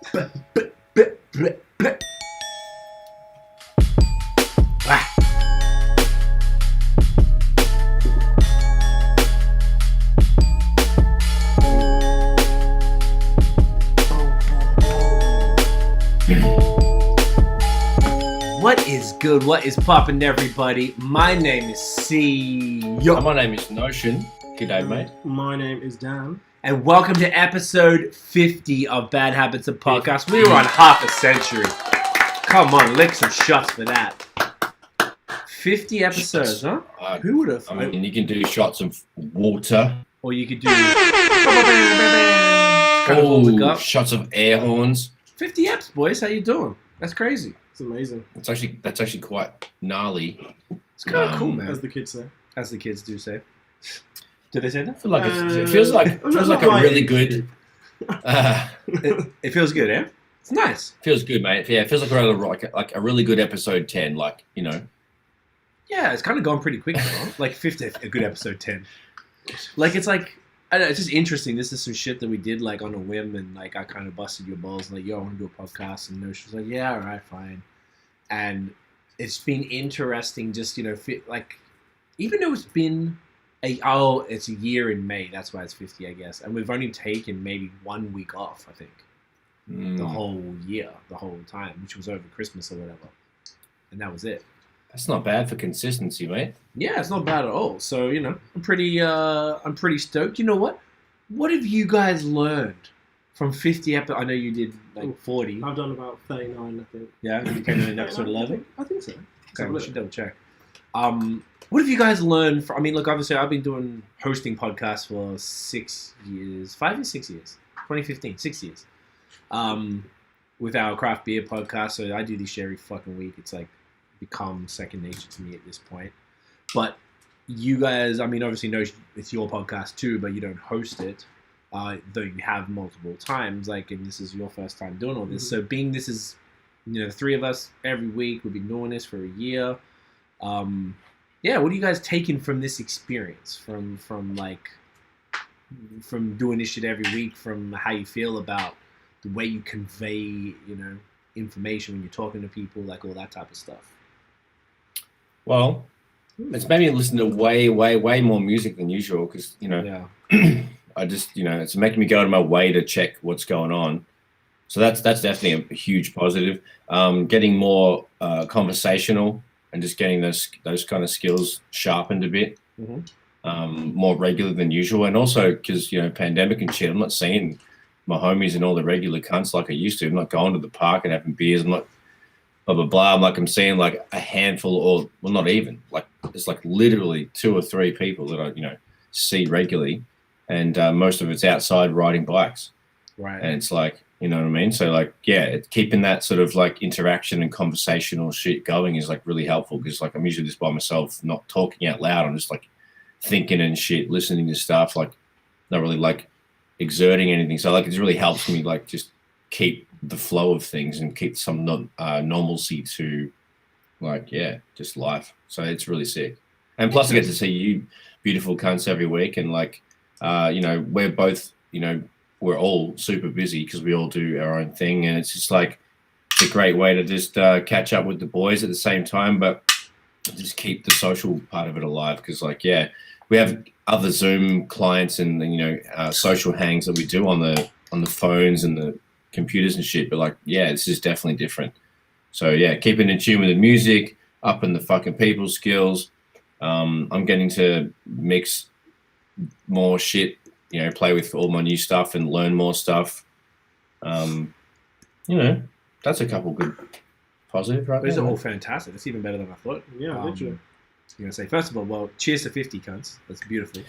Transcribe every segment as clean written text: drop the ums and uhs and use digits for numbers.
What is good? What is poppin', everybody? My name is C. Yo. My name is Notion. G'day, mate. My name is Dan. And welcome to episode 50 of Bad Habits of Podcast. We were on half a century. Come on, lick some shots for that. 50 episodes, huh? Who would have? I mean, you can do shots of water. Or you could do... shots of air horns. 50 eps, boys. How you doing? That's crazy. It's amazing. That's actually quite gnarly. It's kind of cool, man. As the kids say. As the kids do say. Do they say that? I feel like it feels like a really good. It feels good, eh? It's nice. Feels good, mate. Yeah, it feels like a really good episode 10. Like, you know. Yeah, it's kind of gone pretty quick now. Like 50, a good episode 10. Like it's like I don't know, it's just interesting. This is some shit that we did like on a whim, and like I kind of busted your balls, like, yo, I want to do a podcast, and she was like, yeah, all right, fine. And it's been interesting, just like even though it's been it's a year in May, that's why it's 50, I guess, and we've only taken maybe 1 week off, I think, the whole year, the whole time, which was over Christmas or whatever, and that was it. That's not bad for consistency, mate. Yeah, it's not bad at all. So, I'm pretty stoked. You know what? What have you guys learned from 50 episodes? I know you did like 40. I've done about 39, I think. Yeah, you came in episode 11? I think so. Okay, we should double check. What have you guys learned from, look, obviously I've been doing hosting podcasts for 6 years, 5 years, 6 years, 2015, 6 years. With our craft beer podcast, so I do this every fucking week. It's like become second nature to me at this point. But you guys, obviously know it's your podcast too, but you don't host it, though you have multiple times, and this is your first time doing all this. So being this is, the three of us every week, we've been doing this for a year. What are you guys taking from this experience, from doing this shit every week, from how you feel about the way you convey, information when you're talking to people, like all that type of stuff? Well, it's made me listen to way, way, way more music than usual because, I just, it's making me go out of my way to check what's going on. So that's definitely a huge positive. Getting more conversational and just getting those kind of skills sharpened a bit, more regular than usual. And also because, pandemic and shit, I'm not seeing my homies and all the regular cunts like I used to. I'm not going to the park and having beers. I'm not... blah, blah, blah. I'm seeing like a handful, or well, not even, like it's like literally 2 or 3 people that I, see regularly, and most of it's outside riding bikes. Right. And it's like, you know what I mean? So like, yeah, keeping that sort of like interaction and conversational shit going is like really helpful because like I'm usually just by myself, not talking out loud. I'm just like thinking and shit, listening to stuff, like not really like exerting anything. So like it really helps me like just keep the flow of things and keep some normalcy to like, just life. So it's really sick. And plus I get to see you beautiful cunts every week. And like, we're both, we're all super busy because we all do our own thing. And it's just like, it's a great way to just catch up with the boys at the same time, but just keep the social part of it alive. Because like, we have other Zoom clients and, social hangs that we do on the phones and the computers and shit, but like, this is definitely different. So keeping in tune with the music, upping the fucking people skills. I'm getting to mix more shit, play with all my new stuff and learn more stuff. That's a couple good positives right there. Those are all fantastic. That's even better than I thought. Yeah, literally. I'm going to say, first of all, well, cheers to 50, cunts. That's beautiful.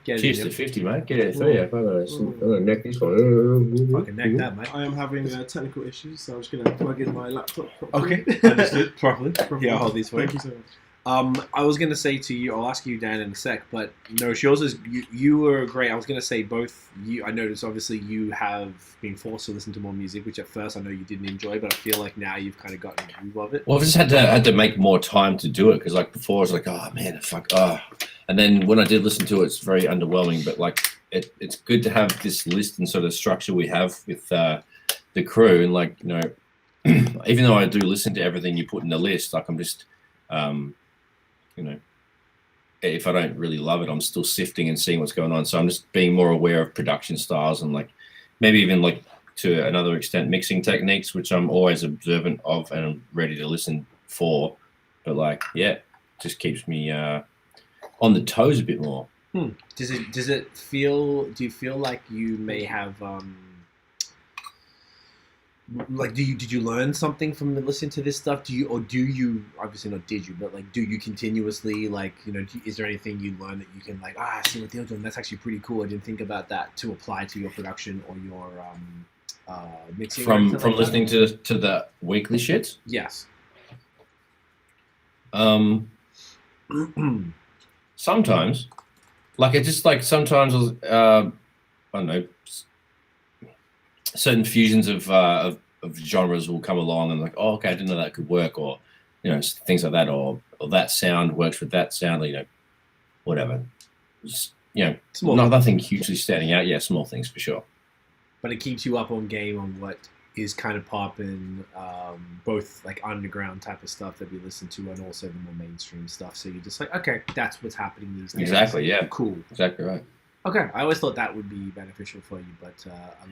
Cheers to 50, mate. Get it through. I'm going to neck this one. Fucking neck that, mate. I am having technical issues, so I'm just going to plug in my laptop properly. Okay, understood. Properly. Yeah, I'll hold these for you. Thank you so much. I was going to say to you, I'll ask you, Dan, in a sec, but no, yours is, you were great. I was going to say both you, I noticed obviously you have been forced to listen to more music, which at first I know you didn't enjoy, but I feel like now you've kind of gotten a groove of it. Well, I've just had to make more time to do it because like before I was like, oh man, fuck, oh. And then when I did listen to it, it's very underwhelming, but like it's good to have this list and sort of structure we have with the the crew, and like, you know, even though I do listen to everything you put in the list, like I'm just, you know, if I don't really love it, I'm still sifting and seeing what's going on. So I'm just being more aware of production styles and like maybe even like to another extent mixing techniques, which I'm always observant of and I'm ready to listen for. But like, yeah, just keeps me on the toes a bit more. Does it feel? Do you feel like you may have like did you learn something from listening to this stuff? Do you obviously not did you, but like do you continuously like, you know, is there anything you learn that you can like, I see what they're doing, that's actually pretty cool, I didn't think about that, to apply to your production or your mixing from like listening to the weekly shit? Yes. Sometimes, like it just like sometimes I don't know, certain fusions of genres will come along and like, oh, okay, I didn't know that could work, or you know, things like that, or that sound works with that sound, you know, whatever. Just, you know, nothing hugely standing out. Yeah, small things for sure. But it keeps you up on game on what is kind of popping, both like underground type of stuff that we listen to and also the more mainstream stuff. So you're just like, okay, that's what's happening these days. Exactly. Yeah. Cool. Exactly right. Okay, I always thought that would be beneficial for you, but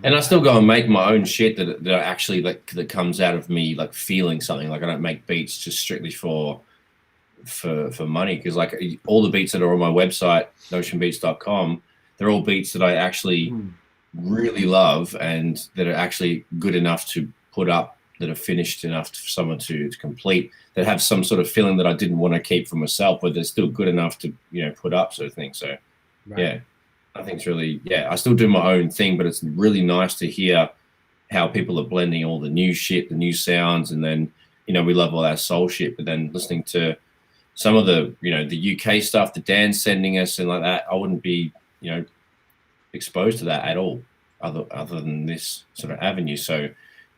I still go and make my own shit that actually like that comes out of me like feeling something. Like I don't make beats just strictly for money, because like all the beats that are on my website, notionbeats.com, they're all beats that I actually really love and that are actually good enough to put up, that are finished enough for someone to complete, that have some sort of feeling that I didn't want to keep for myself, but they're still good enough to, you know, put up, sort of thing. So right. Yeah. I think it's really, I still do my own thing, but it's really nice to hear how people are blending all the new shit, the new sounds, and then, you know, we love all our soul shit, but then listening to some of the, you know, the UK stuff that Dan's sending us and like that, I wouldn't be, you know, exposed to that at all other than this sort of avenue. So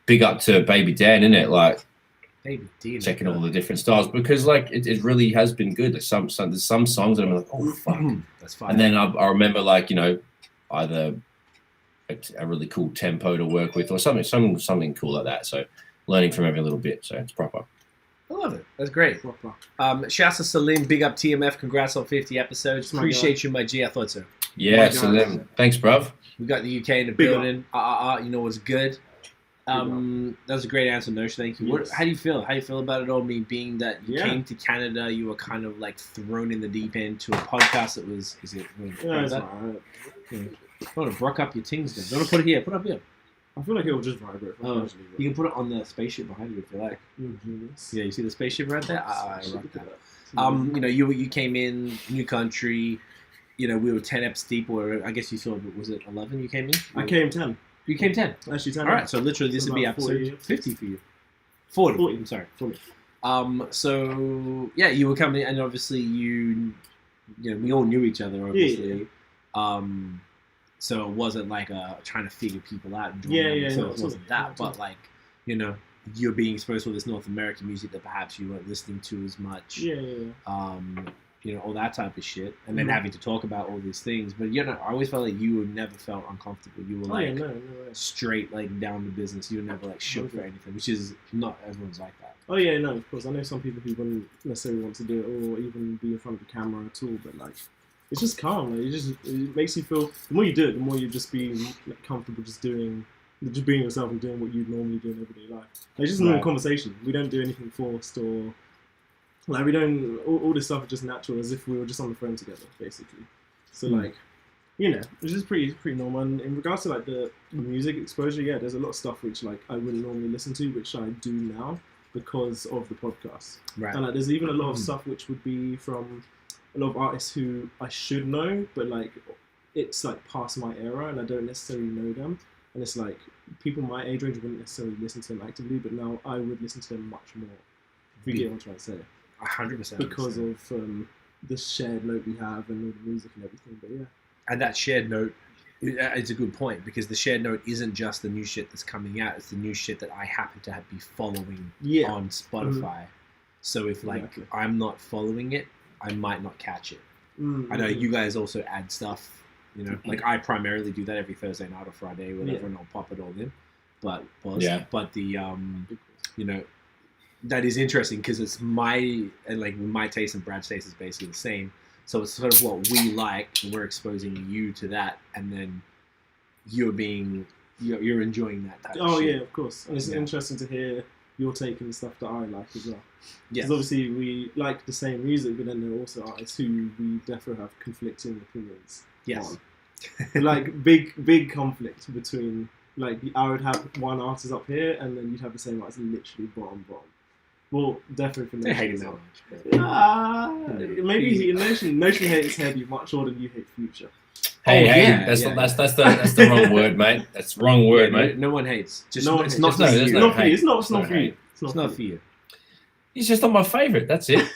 big up to Baby Dan, innit? Like, Baby D, checking all the different styles, because like it really has been good. There's some songs that I'm like, oh fuck, that's fine. And then I remember like, you know, either a really cool tempo to work with or something cool like that. So learning from every little bit. So it's proper. I love it. That's great. Shouts to Salim, big up TMF, congrats on 50 episodes. Appreciate you, my G. I thought so. Yeah, Salim. Thanks, bruv. We got the UK in the building. You know what's good. That was a great answer, Nosh. Thank you. Yes. How do you feel? How do you feel about it all? Me being that you came to Canada, you were kind of like thrown in the deep end to a podcast that was. Is it? Yeah, it's that? alright. I want to brook up your things then. Don't put it here. Put it up here. I feel like it will just vibrate. You can put it on the spaceship behind you if you like. Yeah, you see the spaceship right there? I rock that. You know, you came in, new country. You know, we were 10 eps deep, or I guess you saw, was it 11 you came in? I came 10. You came 10? Actually 10. All right, so literally this would be episode 50 for you. 40. I'm sorry. 40. So, yeah, you were coming, and obviously you know, we all knew each other, obviously. Yeah. So it wasn't like trying to figure people out. And So it wasn't that, but like, you know, you're being exposed to all this North American music that perhaps you weren't listening to as much. You know, all that type of shit, and then having to talk about all these things. But you know, I always felt like you never felt uncomfortable. You were like straight, like down to business. You were never like shook for anything, which is not everyone's like that. Oh yeah, no, of course. I know some people who wouldn't necessarily want to do it or even be in front of the camera at all. But like, it's just calm. Like, it makes you feel. The more you do it, the more you just be like, comfortable just being yourself and doing what you'd normally do in everyday life. Like, it's just a normal conversation. We don't do anything forced or. Like, we don't, all this stuff is just natural, as if we were just on the phone together, basically. So, like, you know, it's just pretty normal. And in regards to, like, the music exposure, yeah, there's a lot of stuff which, like, I wouldn't normally listen to, which I do now because of the podcast. Right. And, like, there's even a lot of stuff which would be from a lot of artists who I should know, but, like, it's, like, past my era, and I don't necessarily know them. And it's, like, people my age range wouldn't necessarily listen to them actively, but now I would listen to them much more. If you get what I'm trying to say. 100%. Because of the shared note we have and all the music and everything, but yeah. And that shared note, it's a good point, because the shared note isn't just the new shit that's coming out, it's the new shit that I happen to be following on Spotify. So if like I'm not following it, I might not catch it. I know you guys also add stuff, you know, like I primarily do that every Thursday night or Friday, whatever, and I'll pop it all in. but Yeah. but the you know, that is interesting because it's my taste and Brad's taste is basically the same. So it's sort of what we like, and we're exposing you to that, and then you're enjoying that type of shit. Yeah, of course. And it's interesting to hear your take on the stuff that I like as well. Yes. Because obviously we like the same music, but then there are also artists who we definitely have conflicting opinions. Yes. On. Like big conflict between, like, I would have one artist up here, and then you'd have the same artist literally bottom. Well, definitely for They hate Nation. him that much. Maybe Nation hates Heavy much more than you hate Future. Hey, yeah, that's yeah. the wrong word, mate. That's the wrong word, mate. No one hates. Just No one it's hates. not Just for no, you. there's It's no not for you. hate. It's not There's no for you. hate. It's not for you. He's just not my favourite. That's it.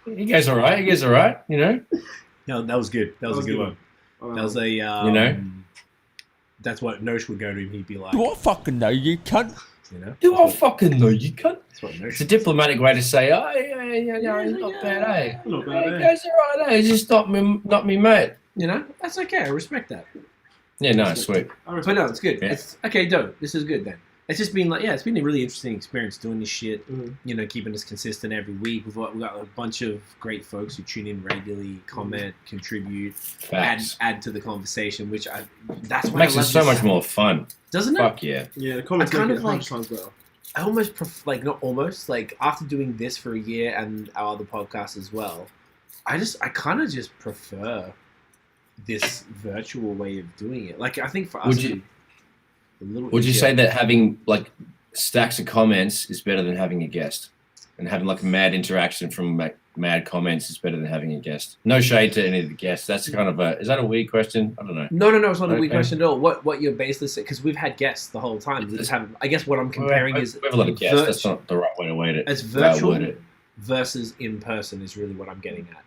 He goes all right. You know. No, that was good. That was a good one. That was a You know? That's what Nosh would go to him. He'd be like, Do I fucking know you cunt? you know. Do I fucking know you cunt? That's what Nosh. It's a diplomatic way to say, oh yeah, he's not bad, eh? Not bad, He eh? goes all right, eh? He's just not me, mate. You know, that's okay. I respect that. Yeah, no, sweet. But no, it's good. Yeah. It's okay. Dope. This is good then. It's just been like, it's been a really interesting experience doing this shit. Mhm. You know, keeping us consistent every week. We've got a bunch of great folks who tune in regularly, comment, contribute, Facts. add to the conversation. Which that's why Makes I it love so this. much more fun. Doesn't it? Fuck yeah. Yeah, the comments I kind make it of like- 100 times better. I almost not almost like after doing this for a year and our other podcasts as well. I kind of just prefer this virtual way of doing it. Like I think for us, Would you say that having like stacks of comments is better than having a guest, and having like mad interaction from mad comments is better than having a guest? No shade to any of the guests. That's kind of is that a weird question? I don't know. No, it's not a weird Okay. question at all. What you're baseless because we've had guests the whole time. We just haven't. I guess what I'm comparing we is have a lot of guests. That's not the right way to word it. As Word virtual it. versus in person is really what I'm getting at.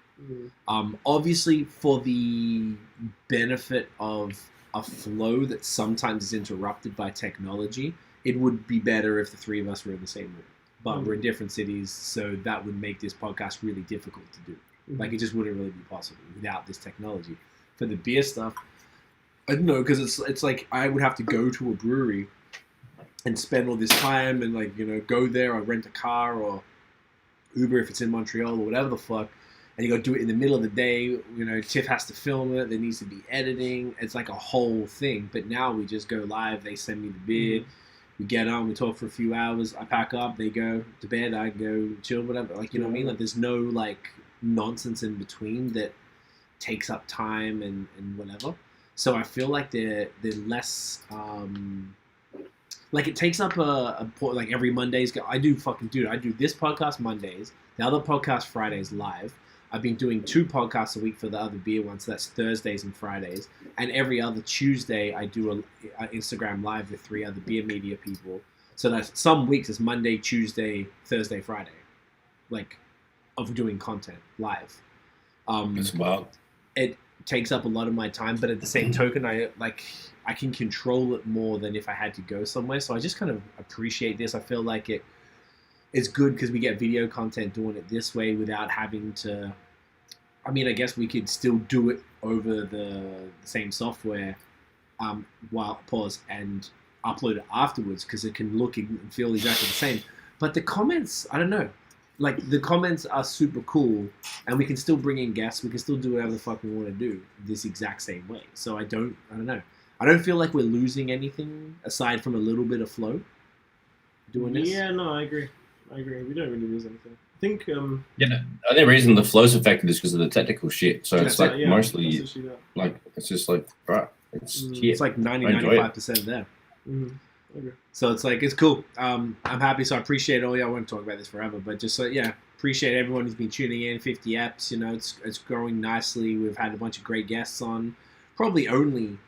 Mm. Obviously, for the benefit of a flow that sometimes is interrupted by technology, it would be better if the three of us were in the same room. But we're in different cities, so that would make this podcast really difficult to do. Like, it just wouldn't really be possible without this technology. For the beer stuff, I don't know, because it's like I would have to go to a brewery and spend all this time and, like, you know, go there or rent a car or Uber if it's in Montreal or whatever the fuck. And you got to do it in the middle of the day. You know, Tiff has to film it. There needs to be editing. It's like a whole thing. But now we just go live. They send me the beer. We get on. We talk for a few hours. I pack up. They go to bed. I go chill, whatever. Like, you know what I mean? Like, there's no, like, nonsense in between that takes up time and whatever. So I feel like they're less... like, it takes up like, every Monday's... I do this podcast Mondays. The other podcast Fridays live. I've been doing 2 podcasts a week for the other beer ones. So that's Thursdays and Fridays. And every other Tuesday, I do a Instagram live with 3 other beer media people. So that's some weeks it's Monday, Tuesday, Thursday, Friday, like, of doing content live. That's wild. It takes up a lot of my time, but at the same token, I can control it more than if I had to go somewhere. So I just kind of appreciate this. I feel like it's good because we get video content doing it this way without having to... I mean, I guess we could still do it over the same software and upload it afterwards because it can look and feel exactly the same. But the comments, I don't know. Like, the comments are super cool and we can still bring in guests. We can still do whatever the fuck we want to do this exact same way. So I don't know. I don't feel like we're losing anything aside from a little bit of flow doing this. Yeah, no, I agree. We don't really lose anything. I think... Yeah, the only reason the flow's affected is because of the technical shit. So it's like mostly that's actually that. like it's just like right, it's shit. It's like 90-95% there. Mm-hmm. Okay. So it's like, it's cool. I'm happy. So I appreciate all y'all. I won't talk about this forever, but just appreciate everyone who's been tuning in. 50 apps, you know, it's growing nicely. We've had a bunch of great guests on. Probably only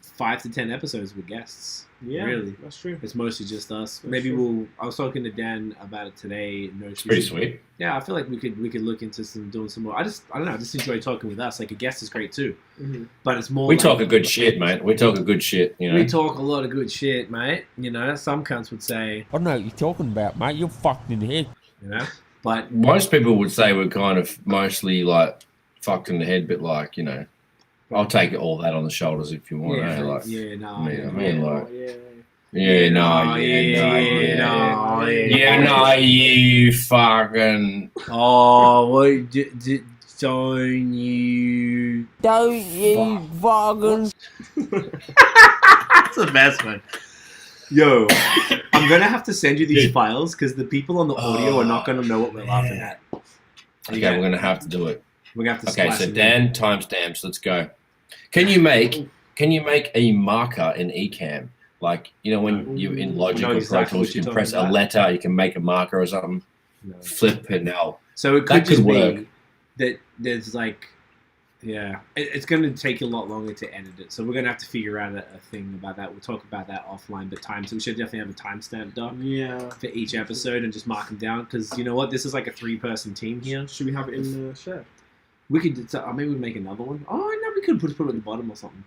5 to 10 episodes with guests. Yeah, really. that's true. It's mostly just us. That's Maybe true. I was talking to Dan about it today. It's pretty sweet. Yeah, I feel like we could look into doing some more. I don't know. I just enjoy talking with us. Like, a guest is great too, but it's more. We like, talk a good shit, mate. We talk a good shit. You know. We talk a lot of good shit, mate. You know, some cunts would say, I don't know what you're talking about, mate. You're fucked in the head. you know, but Most people would say we're kind of mostly like fucked in the head, but like, you know, I'll take all that on the shoulders if you want. Yeah, eh? Like, yeah, no, I mean, Oh, like, yeah. yeah, no, you fucking. Oh, what? Don't you? Don't you fucking... That's the best one. Yo, I'm gonna have to send you these Dude. files because the people on the audio are not gonna know what we're laughing at. Okay, we're gonna have to do it. We're gonna have to. Okay, splice so it in. Dan timestamps. Let's go. Can you make a marker in Ecamm? Like, you know, when you're in Logic know or Pro exactly what Tools, you you're can press talking a about. letter, you can make a marker or something. No. Flip it now. So it That could just could work. be that there's like, yeah, it's going to take a lot longer to edit it. So we're going to have to figure out a thing about that. We'll talk about that offline, but so we should definitely have a timestamp doc Yeah. for each episode and just mark them down because you know what? This is like a 3-person team here. Should we have it in the share? We could maybe we make another one. Oh no, we could put it at the bottom or something.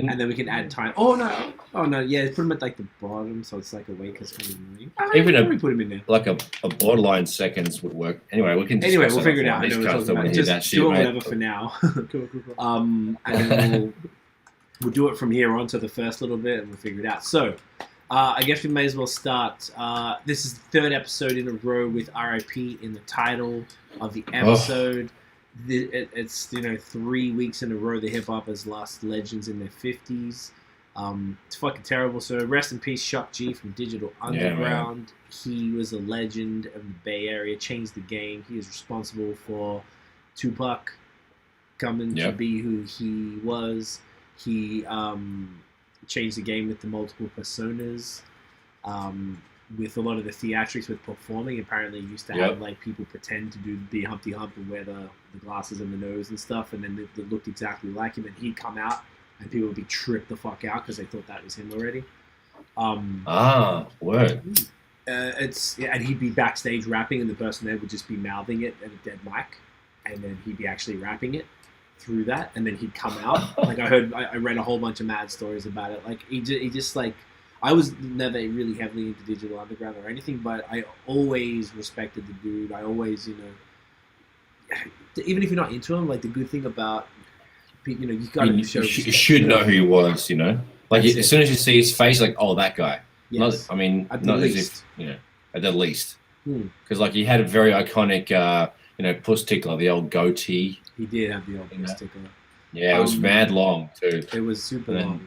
And then we can add time. Oh no, yeah, put them at like the bottom, so it's like a way because Even we put them in there. like a borderline seconds would work. Anyway, we can. Anyway, discuss we'll figure it offline. out. I know These what we're guys talking don't want about. to hear Just that shit, do it mate. whatever for now. Cool. And then we'll do it from here on to the first little bit, and we'll figure it out. So, I guess we may as well start. This is the third episode in a row with RIP in the title of the episode. It's 3 weeks in a row the hip hop has lost legends in their 50s. It's fucking terrible. So rest in peace, Shock G from Digital Underground. He was a legend of the Bay Area, changed the game. He is responsible for Tupac coming to be who he was. He changed the game with the multiple personas. With a lot of the theatrics with performing, apparently used to have like people pretend to be Humpty Hump and wear the glasses and the nose and stuff, and then they looked exactly like him, and he'd come out and people would be tripped the fuck out because they thought that was him already. Word. And he'd be backstage rapping, and the person there would just be mouthing it at a dead mic, and then he'd be actually rapping it through that, and then he'd come out. Like I read a whole bunch of mad stories about it. Like he just like. I was never really heavily into Digital Underground or anything, but I always respected the dude. I always, even if you're not into him, like the good thing about, you got to show. You should know who he was, Like That's as soon as you see his face, like, oh, that guy. Yes. Not the as least. if, at the least. Hmm. Because like he had a very iconic, puss tickler, the old goatee. He did have the old puss tickler. Yeah, it was mad long too. It was super long.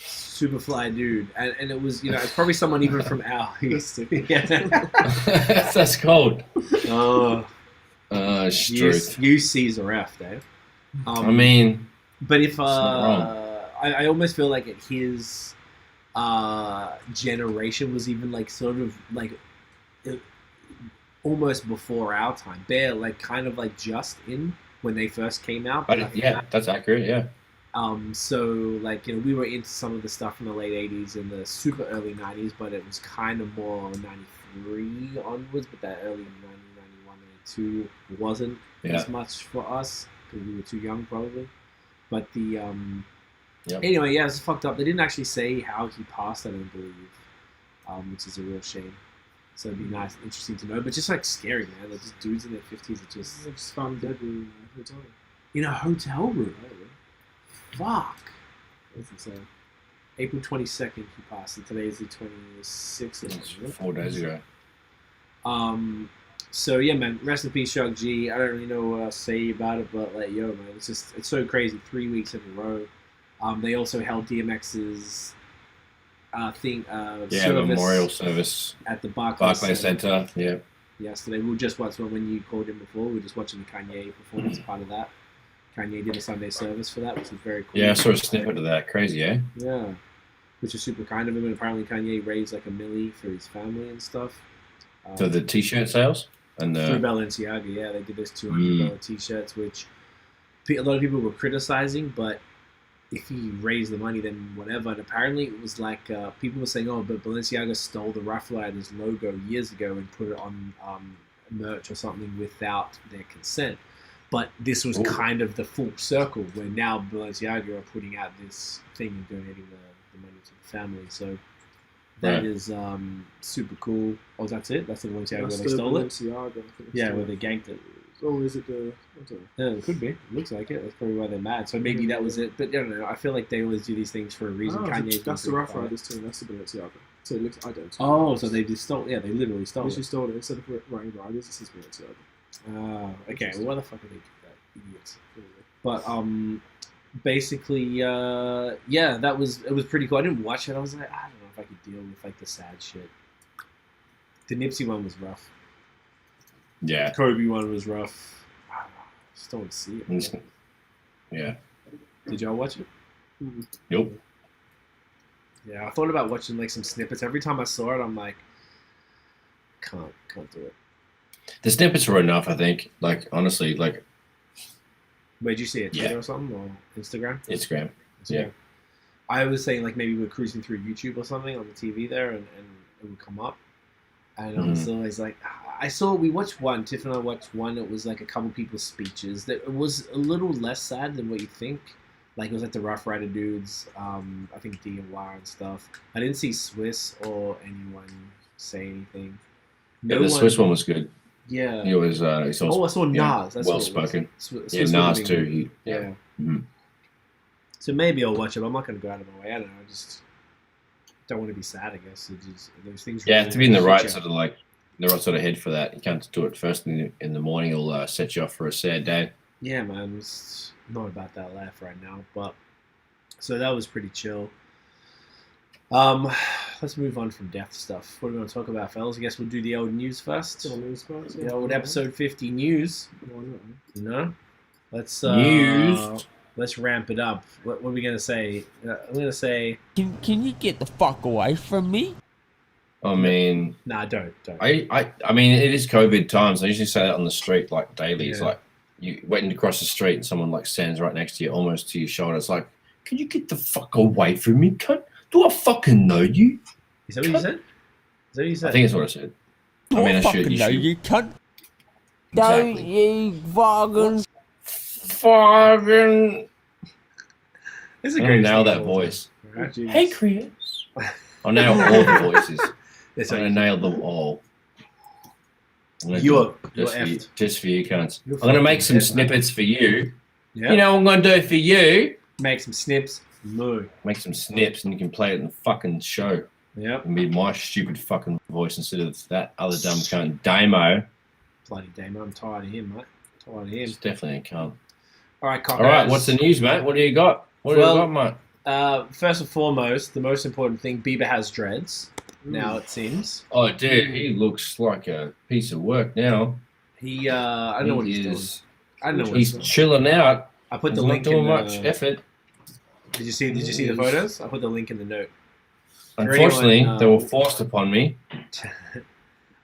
Super fly dude, and it was it's probably someone even from our That's cold. Oh, truth. you C's or F, Dave. But if I almost feel like his generation was even like sort of like almost before our time. They're like kind of like just in when they first came out. But yeah, that's accurate. Yeah. So like we were into some of the stuff in the late 80s and the super early 90s, but it was kind of more 93 onwards, but that early 90, 91, 92 wasn't as much for us because we were too young probably. But the anyway, yeah, it's fucked up. They didn't actually say how he passed, I don't believe, which is a real shame. So it'd be nice, interesting to know, but just like scary, man. Like just dudes in their 50s that just found dead in a hotel. In a hotel room. Fuck. That's insane. April 22nd he passed, and today is the 26th. 4 days ago. So yeah, man, rest in peace, Shock G. I don't really know what else to say about it, but like, yo, man, it's so crazy. 3 weeks in a row. They also held DMX's service memorial service at the Barclays Center. Yeah. Yesterday, we were just watching when you called him before. We were just watching the Kanye performance part of that. Kanye did a Sunday service for that, which was very cool. Yeah, I saw a snippet of that. Crazy, eh? Yeah, which is super kind of him. And apparently Kanye raised like $1 million for his family and stuff. So the T-shirt sales and through Balenciaga, yeah, they did those $200 T-shirts, which a lot of people were criticizing. But if he raised the money, then whatever. And apparently it was like people were saying, "Oh, but Balenciaga stole the Rough Riders logo years ago and put it on merch or something without their consent." But this was kind of the full circle where now Balenciaga are putting out this thing and donating the money to the family. So That Right. is super cool. Oh, that's it? That's the Balenciaga where That's they the stole it? Balenciaga, I think. Yeah, where they ganked it. Or is it the? I don't know. Yeah, it could be. It looks like it. That's probably why they're mad. So maybe that was it. But I don't know. I feel like they always do these things for a reason. Oh, Kanye's that's been the Rough pretty quiet. Riders too. That's the Balenciaga. So it looks identical. Oh, so they just stole. Yeah, they literally stole Literally it. stole it instead of writing Riders. This is Balenciaga. Ah, okay. Well, why the fuck did they do that, idiots? But basically, yeah, it was pretty cool. I didn't watch it. I was like, I don't know if I could deal with like the sad shit. The Nipsey one was rough. Yeah. Kobe one was rough. I don't know. Just don't want to see it. It's- Man. Yeah. Did y'all watch it? Nope. Yeah, I thought about watching like some snippets. Every time I saw it, I'm like, can't do it. The snippets were enough, I think. Like, honestly, like, Where'd you see it? Yeah. Twitter or something, or Instagram? Instagram. Yeah. I was saying like maybe we're cruising through YouTube or something on the TV there, and it would come up, and I was always like, we watched one. Tiff and I watched one. It was like a couple people's speeches. That it was a little less sad than what you think. Like it was like the Rough Rider dudes. I think DNY and stuff. I didn't see Swiss or anyone say anything. Yeah, the Swiss one was good. Yeah. He was. He's also, I saw Nas. yeah, That's well what it was. spoken. Swiss Yeah, would've Nas been too. good. Yeah. Mhm. So maybe I'll watch it. But I'm not going to go out of my way. I don't know. I just don't want to be sad. I guess it's just, those things. Yeah, really to be in the shit right you. sort of like the right sort of head for that. You can't do it first in the morning. It'll set you off for a sad day. Yeah, man. It's not about that life right now. But so that was pretty chill. Let's move on from death stuff. What are we going to talk about, fellas? I guess we'll do the old news first. Still news parts, The old episode 50 news. Why not? You know, let's News. Let's ramp it up. What are we gonna say? I'm gonna say, Can you get the fuck away from me? I mean, nah, don't. I mean, it is COVID times. I usually say that on the street like daily. It's Yeah. like you waiting to cross the street and someone like stands right next to you, almost to your shoulder. It's like, can you get the fuck away from me, cunt? Do I fucking know you? Is that what you said? Is that what you said? I think that's what I said. Do I mean, I fucking should. You know should. you cunt. Exactly. Don't you fucking... Fucking. It's I'm gonna nail that voice. Right? Jeez. Hey, Chris. I'll nail all the voices. It's I'm gonna nail them all. I'm gonna You're do it just for you, effed. just for you, cunts. You're I'm gonna make fucking some effed, snippets for you. Yeah. You know what I'm gonna do for you? Make some snips. Moo. Make some snips and you can play it in the fucking show. Yep. And be my stupid fucking voice instead of that other dumb cunt Damo. Bloody Damon. I'm tired of him, mate. Tired of him. It's definitely a cunt. All right, cockers. All right, what's the news, mate? What do you got? What do Well, you got, mate? First and foremost, the most important thing, Bieber has dreads. Now it seems. Oh, dude, he looks like a piece of work now. He, I don't know what he's doing. I don't know what he's He's doing. chilling out. I put He's the not link doing in much the, effort. Did you see the photos? I put the link in the note. For Unfortunately, anyone, they were forced upon me.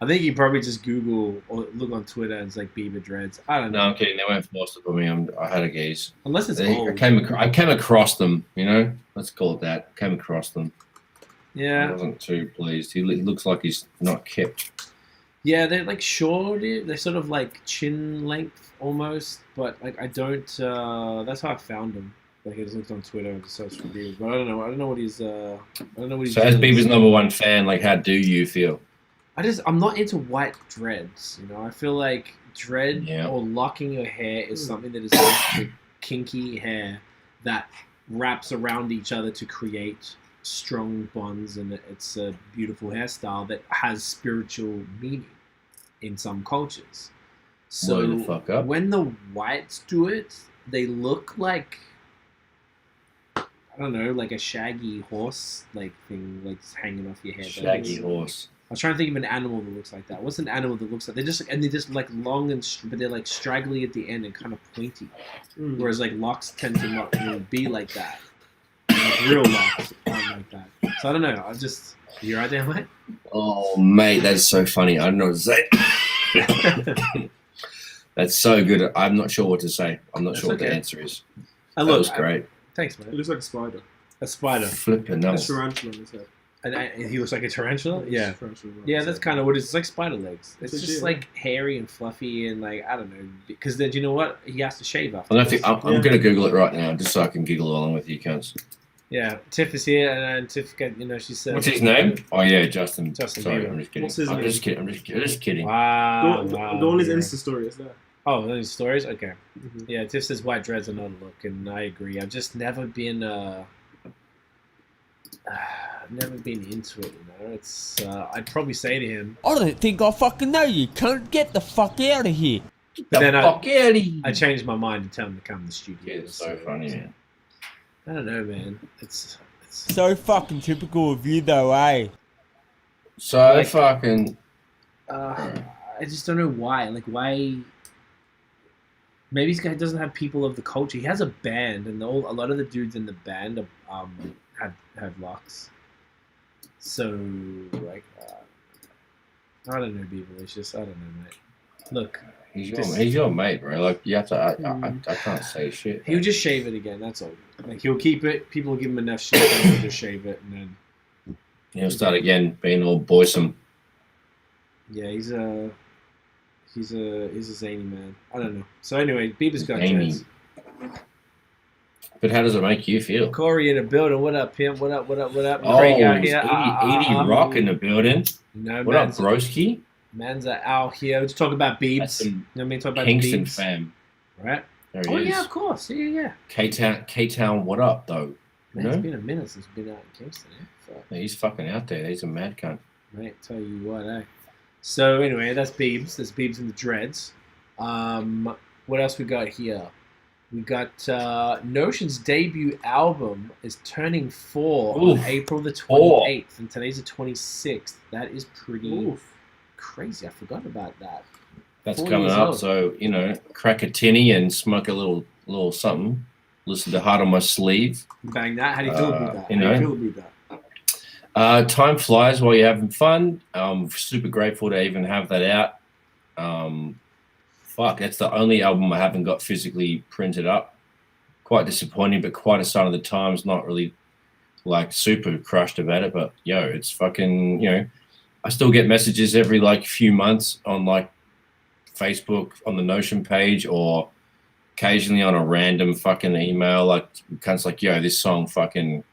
I think you probably just Google or look on Twitter and it's like Bieber dreads. I don't No, know. I'm kidding. They weren't forced upon me. I had a gaze. Unless it's I old. came across them, you know? Let's call it that. Came across them. I Yeah. wasn't too pleased. He looks like he's not kept. Yeah, they're like short. They're sort of like chin length almost. But like I don't that's how I found them. Like I just looked on Twitter and just searched for Bieber. But I don't know. I don't know what he's So as Bieber's number one fan, like, how do you feel? I'm not into white dreads, you know. I feel like dread Yeah. or locking your hair is something that is like kinky hair that wraps around each other to create strong bonds, and it's a beautiful hairstyle that has spiritual meaning in some cultures. So Blow the fuck up. when the whites do it, they look like, I don't know, like a shaggy horse like thing, like hanging off your head. Shaggy horse. I was trying to think of an animal that looks like that. What's an animal that looks like? They're just like long but they're like straggly at the end and kind of pointy. Whereas like locks tend to not really be like that. Like real locks aren't like that. So I don't know. You right there, mate? Oh, mate, that's so funny. I don't know what to say. That's so good. I'm not sure what to say. I'm not sure what the okay. answer is. And That was great. Thanks, It mate. looks like a spider. A spider. Flipping A nuts. tarantula on his head. And he looks like a tarantula? Yeah. Tarantula on Yeah, his that's head. kind of what it is. It's like spider legs. It's It's just legit, like hairy and fluffy and like, I don't know. Because then, you know what? He has to shave after I'm this. going to Google it right now just so I can giggle along with you, cunts. Yeah, Tiff is here, and Tiff, she said. What's his name? Oh yeah, Justin. Justin Sorry, Bieber. I'm just kidding. What's his I'm name? just kidding. I'm just kidding. Wow. Go on his Insta story. It's there. Oh, those stories? Okay. Mm-hmm. Yeah, Tiff says white dreads are not a look, and I agree. I've just never been into it, It's I'd probably say to him. I don't think I fucking know you. Can't get the fuck out of here. But then Fuck out of here. I changed my mind and tell him to come to the studio. Yeah, it's so funny, man. I don't know, man. It's So fucking typical of you, though, eh? So Like- fucking. I just don't know why. Like, why? Maybe this guy doesn't have people of the culture. He has a band, and a lot of the dudes in the band have locks. So, like, I don't know, Beaverlicious. I don't know, mate. Look, He's your mate, bro. Like you have to. I can't say shit. he'll just shave it again. That's all. Like, he'll keep it. People will give him enough shit, and he'll just shave it, and then He'll start again being all boysome. yeah, he's a zany man. I don't know. So anyway, Bieber's got Zany. dreads. But how does it make you feel? Corey in the building. What up, pimp? What up? Oh, Craig out it's here. 80 Rock in the building. No, What up, broski? Man's out here. Let's talk about Biebs. That's You some know what I mean? Talk about Kingston Biebs. fam. Right? There he Oh, is. yeah, of course. Yeah. K-Town, what up, though? You Man, it's know? been a minute since we've been out in Kingston, eh? So, Yeah, he's fucking out there. He's a mad cunt. mate, tell you what, eh? So, anyway, that's Biebs. That's Biebs in the dreads. What else we got here? We got Notion's debut album is turning 4 on Oof. April the 4. 28th, and today's the 26th. That is pretty crazy. I forgot about that. That's 4 coming years up. old. So, crack a tinny and smoke a little something. Listen to Heart on My Sleeve. Bang that. How do you feel about that? you How do know. you feel about that? Time flies while you're having fun. I'm super grateful to even have that out. That's the only album I haven't got physically printed up. Quite disappointing, but quite a sign of the times. Not really like super crushed about it, but it's fucking, I still get messages every few months on Facebook on the Notion page, or occasionally on a random fucking email, cunts this song fucking,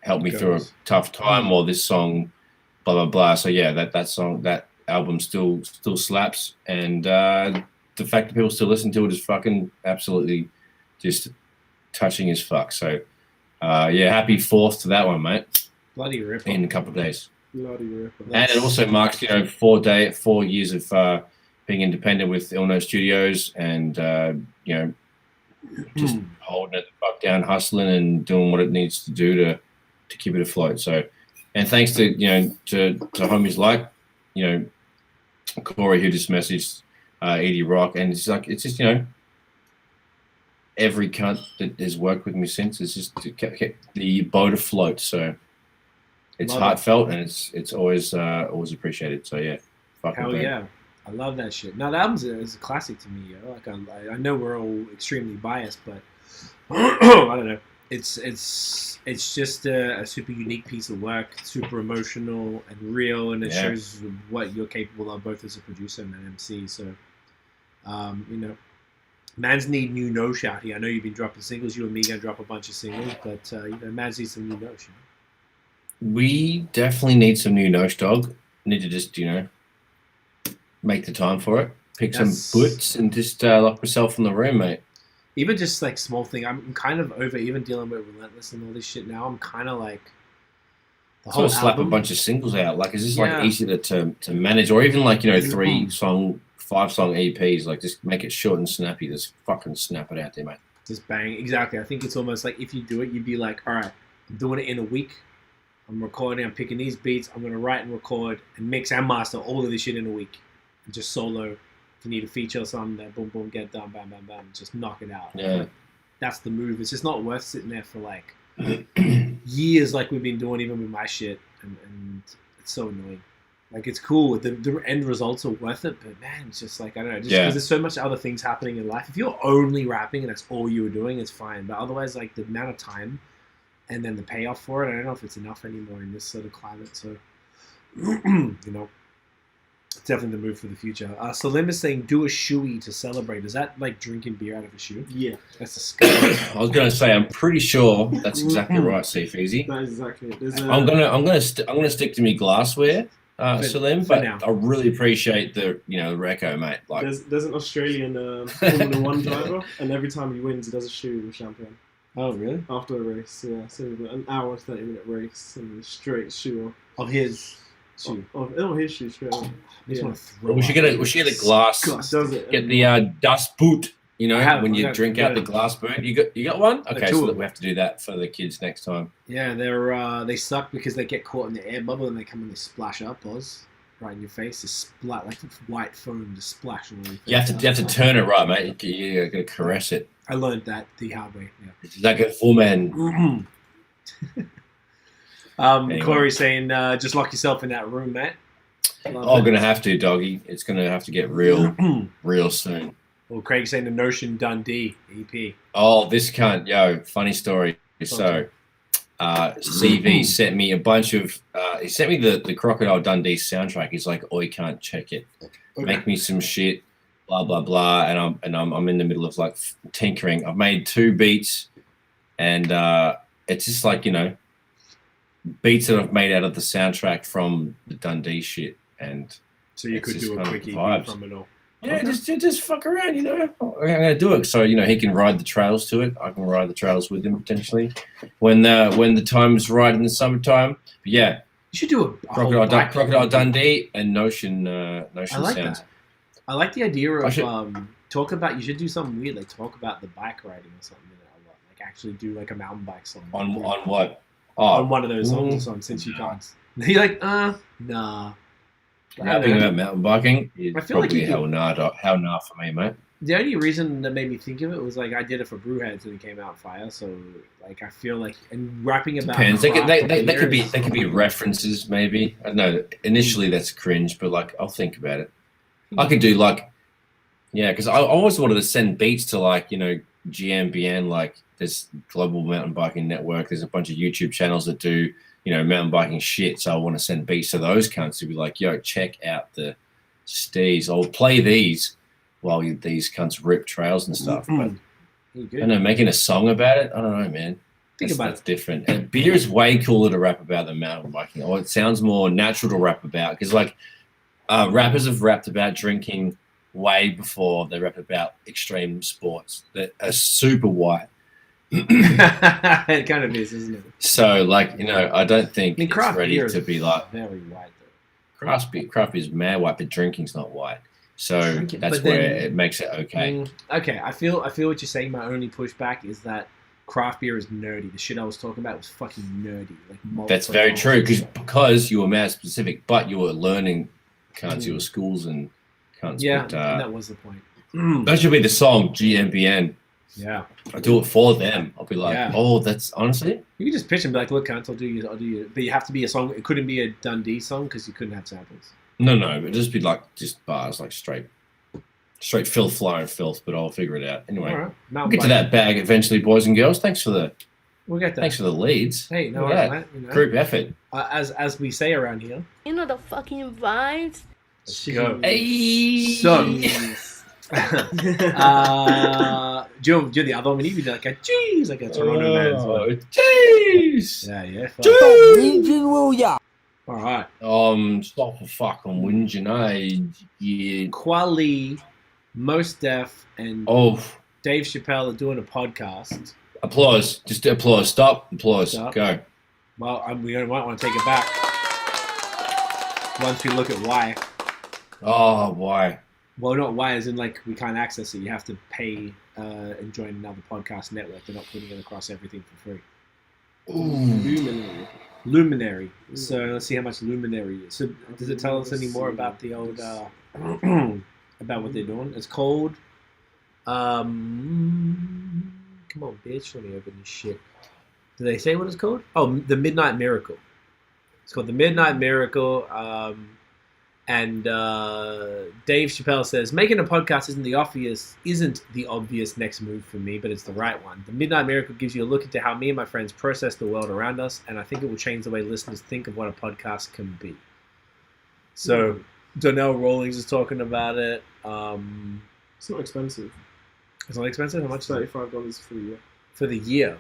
helped me through a tough time, or this song, blah blah blah. So that song, that album still slaps, and the fact that people still listen to it is fucking absolutely just touching as fuck. So happy 4th to that one, mate. Bloody rip. In a couple of days. Bloody ripper. And it also marks 4 years of being independent with Illno Studios, and just holding it the fuck down, hustling and doing what it needs to do to keep it afloat. So, and thanks to to homies like Corey, who just messaged 80 Rock, and it's just every cunt that has worked with me since has just kept the boat afloat. So it's Love it. heartfelt, and it's always appreciated. So fucking Hell great. yeah. I love that shit. Now, the album is a classic to me, yo. Like, I know we're all extremely biased, but I don't know. It's just a super unique piece of work, super emotional and real, and it shows what you're capable of both as a producer and an MC. So, Mans need new Nosh out here. I know you've been dropping singles. You and me gonna drop a bunch of singles, but Mans needs some new Nosh. We definitely need some new Nosh, dog. Need to just make the time for it. Pick some boots and just lock myself in the room, mate. Even just small thing. I'm kind of over even dealing with Relentless and all this shit now. I'm kind of the whole Slap album. a bunch of singles out. Is this easy to manage, or even 3-song, 5-song EPs? Just make it short and snappy. Just fucking snap it out there, mate. Just bang. Exactly. I think it's almost like if you do it, you'd be like, all right, I'm doing it in a week. I'm recording. I'm picking these beats. I'm gonna write and record and mix and master all of this shit in a week. And just solo. If you need a feature or something, that boom, boom, get done, bam, bam, bam. Just knock it out. Yeah. That's the move. It's just not worth sitting there for years like we've been doing even with my shit. And it's so annoying. It's cool. The end results are worth it, but man, it's just I don't know. Just because there's so much other things happening in life. If you're only rapping and that's all you were doing, it's fine. But otherwise, the amount of time and then the payoff for it, I don't know if it's enough anymore in this sort of climate. So, definitely the move for the future. Salim is saying, do a shoey to celebrate. Is that like drinking beer out of a shoe? Yeah, That's disgusting. I was going to say, I'm pretty sure that's exactly right, Steve Easy. that is exactly it. I'm gonna stick to me glassware, Salim, but now. I really appreciate the reco, mate. Like, There's an Australian Formula 1 driver, and every time he wins, he does a shoe with champagne. Oh, really? After a race, yeah. So an hour, 30-minute race, and straight shoe Of his shoe. shoe. His shoe straight on. I just Yeah. want to throw we should get a glass. Does it? Get the dust boot. You know, I have- when I you got- drink got out the it. glass boot. You got one? Okay, two so of them. we have to do that for the kids next time. Yeah, they suck because they get caught in the air bubble and they come and they splash up, Oz, right in your face. Just splat like white foam, just splash all over your face. You have to turn it right, mate. You got to caress it. I learned that the hard way. Yeah. It's like a full man. Anyway. Corey saying, just lock yourself in that room, Matt. Oh, gonna have to, doggy. It's gonna have to get real soon. Well, Craig saying the Notion Dundee EP. Oh, this cunt, funny story. So, CV sent me a bunch of. He sent me the Crocodile Dundee soundtrack. He's like, "Oh, you can't check it. Make me some shit." Blah blah blah. And I'm in the middle of like tinkering. I've made 2 beats, and it's just like beats that I've made out of the soundtrack from the Dundee shit. And So you it's could just do a kind of quick EP vibes. from it all. yeah, Okay. just fuck around, I'm gonna do it so he can ride the trails to it. I can ride the trails with him potentially when the time's right in the summertime. But yeah, You should do a whole bike- Crocodile Dundee and Notion I like sounds. that. I like the idea I of should- talk about. You should do something weird, like talk about the bike riding or something. Like actually do like a mountain bike song On what? on Oh, one of those songs or something. Since you can't, you're like, nah. I don't rapping know. about mountain biking is I feel like probably you hell nah for me, mate. The only reason that made me think of it was like I did it for Brewheads and it came out fire. So like I feel like and rapping about Depends. They craft could beer be references maybe. I don't know. Initially that's cringe, but like I'll think about it. I could do because I always wanted to send beats to GMBN. Like there's Global Mountain Biking Network. There's a bunch of YouTube channels that do mountain biking shit. So I want to send beats to those cunts to be like, yo, check out the steez. I'll play these while these cunts rip trails and stuff. But I don't know, making a song about it. I don't know, man. That's different. And beer is way cooler to rap about than mountain biking. Or it sounds more natural to rap about because rappers have rapped about drinking way before they rap about extreme sports that are super white. It kind of is, isn't it? So, I don't think it's craft ready beer to is be like very white though. craft beer is mad white, but drinking's not white. So Drinking- that's but then- where it makes it okay. Okay, I feel what you're saying. My only pushback is that craft beer is nerdy. The shit I was talking about was fucking nerdy. Like malt That's very flavors true and stuff. because you were mad specific, but you were learning cunts, you were schools and cunts. Yeah, but, and that was the point. that should be the song GMBN. Yeah, I do it for them. I'll be like, Yeah. oh, that's honestly. you can just pitch and be like, "Look, cunt, I'll do you." But you have to be a song. It couldn't be a Dundee song because you couldn't have samples. No, but just be just bars, like straight filth, flying filth. But I'll figure it out anyway. All right, We'll get to that bag eventually, boys and girls. Thanks for the We'll get that. leads. Hey, no, Look at worries, mate, Group effort. as we say around here. You know the fucking vibes. Let's go. Hey. So, do the other one. We need to be like a jeez, like a Toronto man's one. Jeez. Yeah. Fuck. Region will ya? All right. Stop the fucking whinging, yeah. Kweli, Most Def, and Oh, Dave Chappelle are doing a podcast. applause. Just applause. Stop. Applause. Stop. Go. Well, we might want to take it back once we look at why. Oh, why? Well, not why, as in like we can't access it. You have to pay and join another podcast network. They're not putting it across everything for free. Luminary. So let's see how much Luminary is. So does it tell us any more about the old about what they're doing? It's called come on, bitch, let me open this shit. Do they say what it's called? Oh, The Midnight Miracle. It's called The Midnight Miracle. And Dave Chappelle says, making a podcast isn't the obvious next move for me, but it's the right one. The Midnight Miracle gives you a look into how me and my friends process the world around us, and I think it will change the way listeners think of what a podcast can be. So Donnell Rawlings is talking about it. It's not expensive. It's not expensive. How much? It's $35 for the year. For the year?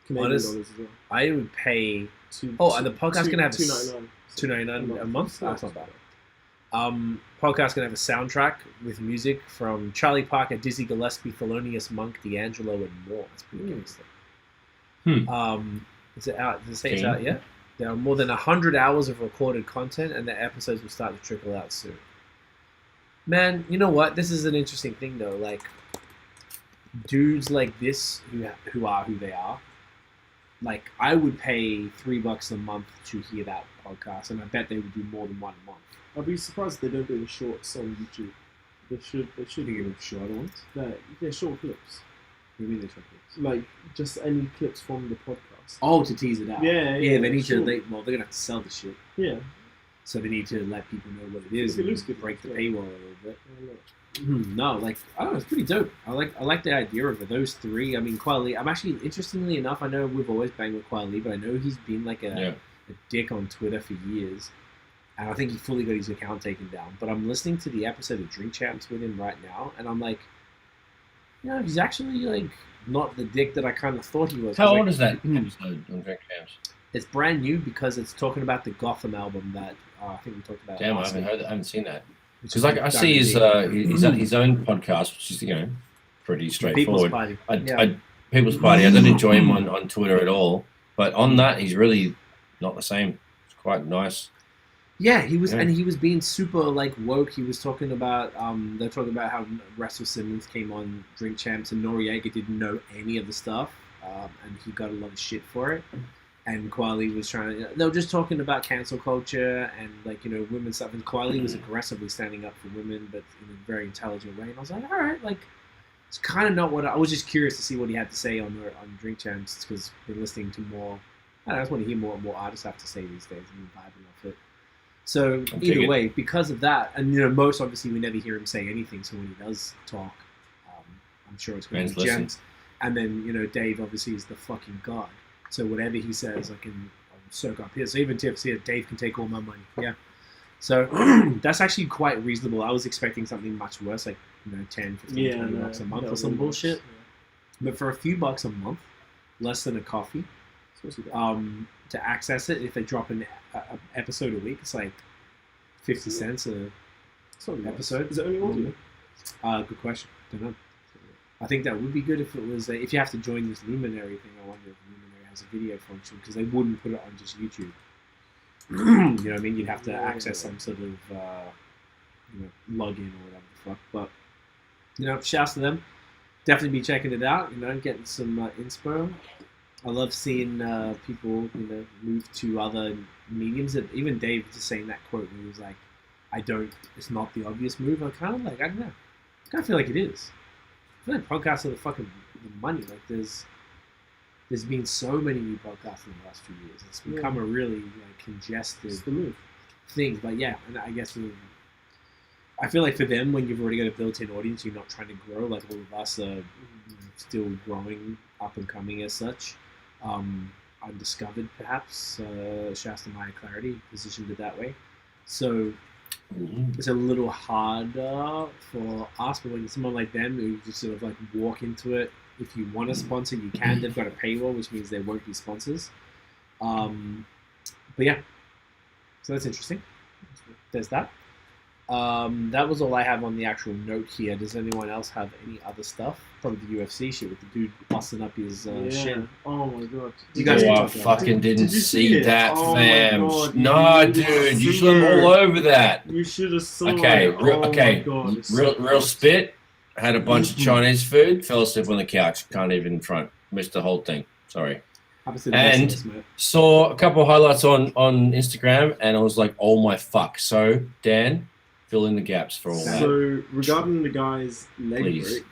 Canadian Honest, dollars as well. I would pay. And the podcast can have $2.99 a month. That's not bad. Podcast gonna have a soundtrack with music from Charlie Parker, Dizzy Gillespie, Thelonious Monk, D'Angelo, and more. That's pretty good stuff. Is it out? Does it say it's out yet? There are more than 100 hours of recorded content, and the episodes will start to trickle out soon. Man, you know what? This is an interesting thing, though. Like, dudes like this who are who they are. Like, I would pay $3 a month to hear that podcast, and I bet they would do more than one a month. I'd be surprised if they don't do the shorts on YouTube. They should give them shorter ones. They're short clips. What do you mean they're short clips? Like just any clips from the podcast. Oh, to tease it out. Yeah. They need to. They're gonna have to sell the shit. Yeah. So they need to let people know what it is. It looks good. Break the paywall a little bit. No, like I don't know, it's pretty dope. I like the idea of it. Those three. I mean, Kweli. I'm actually, interestingly enough, I know we've always banged with Kweli, but I know he's been like a dick on Twitter for years. And I think he fully got his account taken down. But I'm listening to the episode of Drink Champs with him right now, and I'm like, he's actually like not the dick that I kind of thought he was. How old is that episode on Drink Champs? It's brand new because it's talking about the Gotham album that I think we talked about. Damn, I haven't seen that. Because like I see he's at his own podcast, which is pretty straightforward. People's Party. I don't enjoy him on Twitter at all, but on that he's really not the same. It's quite nice. Yeah, he was, and he was being super like woke. He was talking about they're talking about how Russell Simmons came on Drink Champs and Noriega didn't know any of the stuff, and he got a lot of shit for it. And Kweli was trying to, they were just talking about cancel culture and women's stuff. And Kweli was aggressively standing up for women, but in a very intelligent way. And I was like, all right, like it's kind of not what I was just curious to see what he had to say on Drink Champs because we're listening to more. I just want to hear more and more artists have to say these days and vibing off it. So either way, because of that, and most obviously we never hear him say anything. So when he does talk, I'm sure it's going to be gems. And then Dave obviously is the fucking god. So whatever he says, I'll soak up here. So even Tiff said, Dave can take all my money. Yeah. So that's actually quite reasonable. I was expecting something much worse, like 10, 15, $20 a month or some bullshit. Yeah. But for a few bucks a month, less than a coffee, to access it, if they drop an episode a week, it's like 50 cents a episode. Is it only audio? Good question. Don't know. I think that would be good if it was if you have to join this Luminary thing. I wonder if Luminary has a video function because they wouldn't put it on just YouTube. You know what I mean? You'd have to access some sort of login or whatever the fuck. But shouts to them. Definitely be checking it out. Getting some inspo. I love seeing people move to other mediums. And even Dave just saying that quote where he was like, it's not the obvious move. I kind of like, I don't know. I kind of feel like it is. I feel like podcasts are the money. Like there's been so many new podcasts in the last few years. It's become a really congested thing. But yeah, and I guess I feel like for them, when you've already got a built-in audience, you're not trying to grow. Like all of us are still growing, up and coming as such. Undiscovered, perhaps. Shouts to Maya Clarity positioned it that way. So it's a little harder for us, but when someone like them who just sort of walk into it, if you want to sponsor, you can. They've got a paywall, which means they won't be sponsors. But yeah, so that's interesting. There's that. That was all I have on the actual note here. Does anyone else have any other stuff? Probably the UFC shit with the dude busting up his shin. Oh my god! You guys I fucking didn't see that, fam. No, dude, you should have all over that. You should have saw it. Real spit. Had a bunch of Chinese food. Fell asleep on the couch. Can't even front. Missed the whole thing. Sorry. And saw a couple of highlights on Instagram, and I was like, oh my fuck. So Dan, fill in the gaps for all that. So regarding the guy's leg break.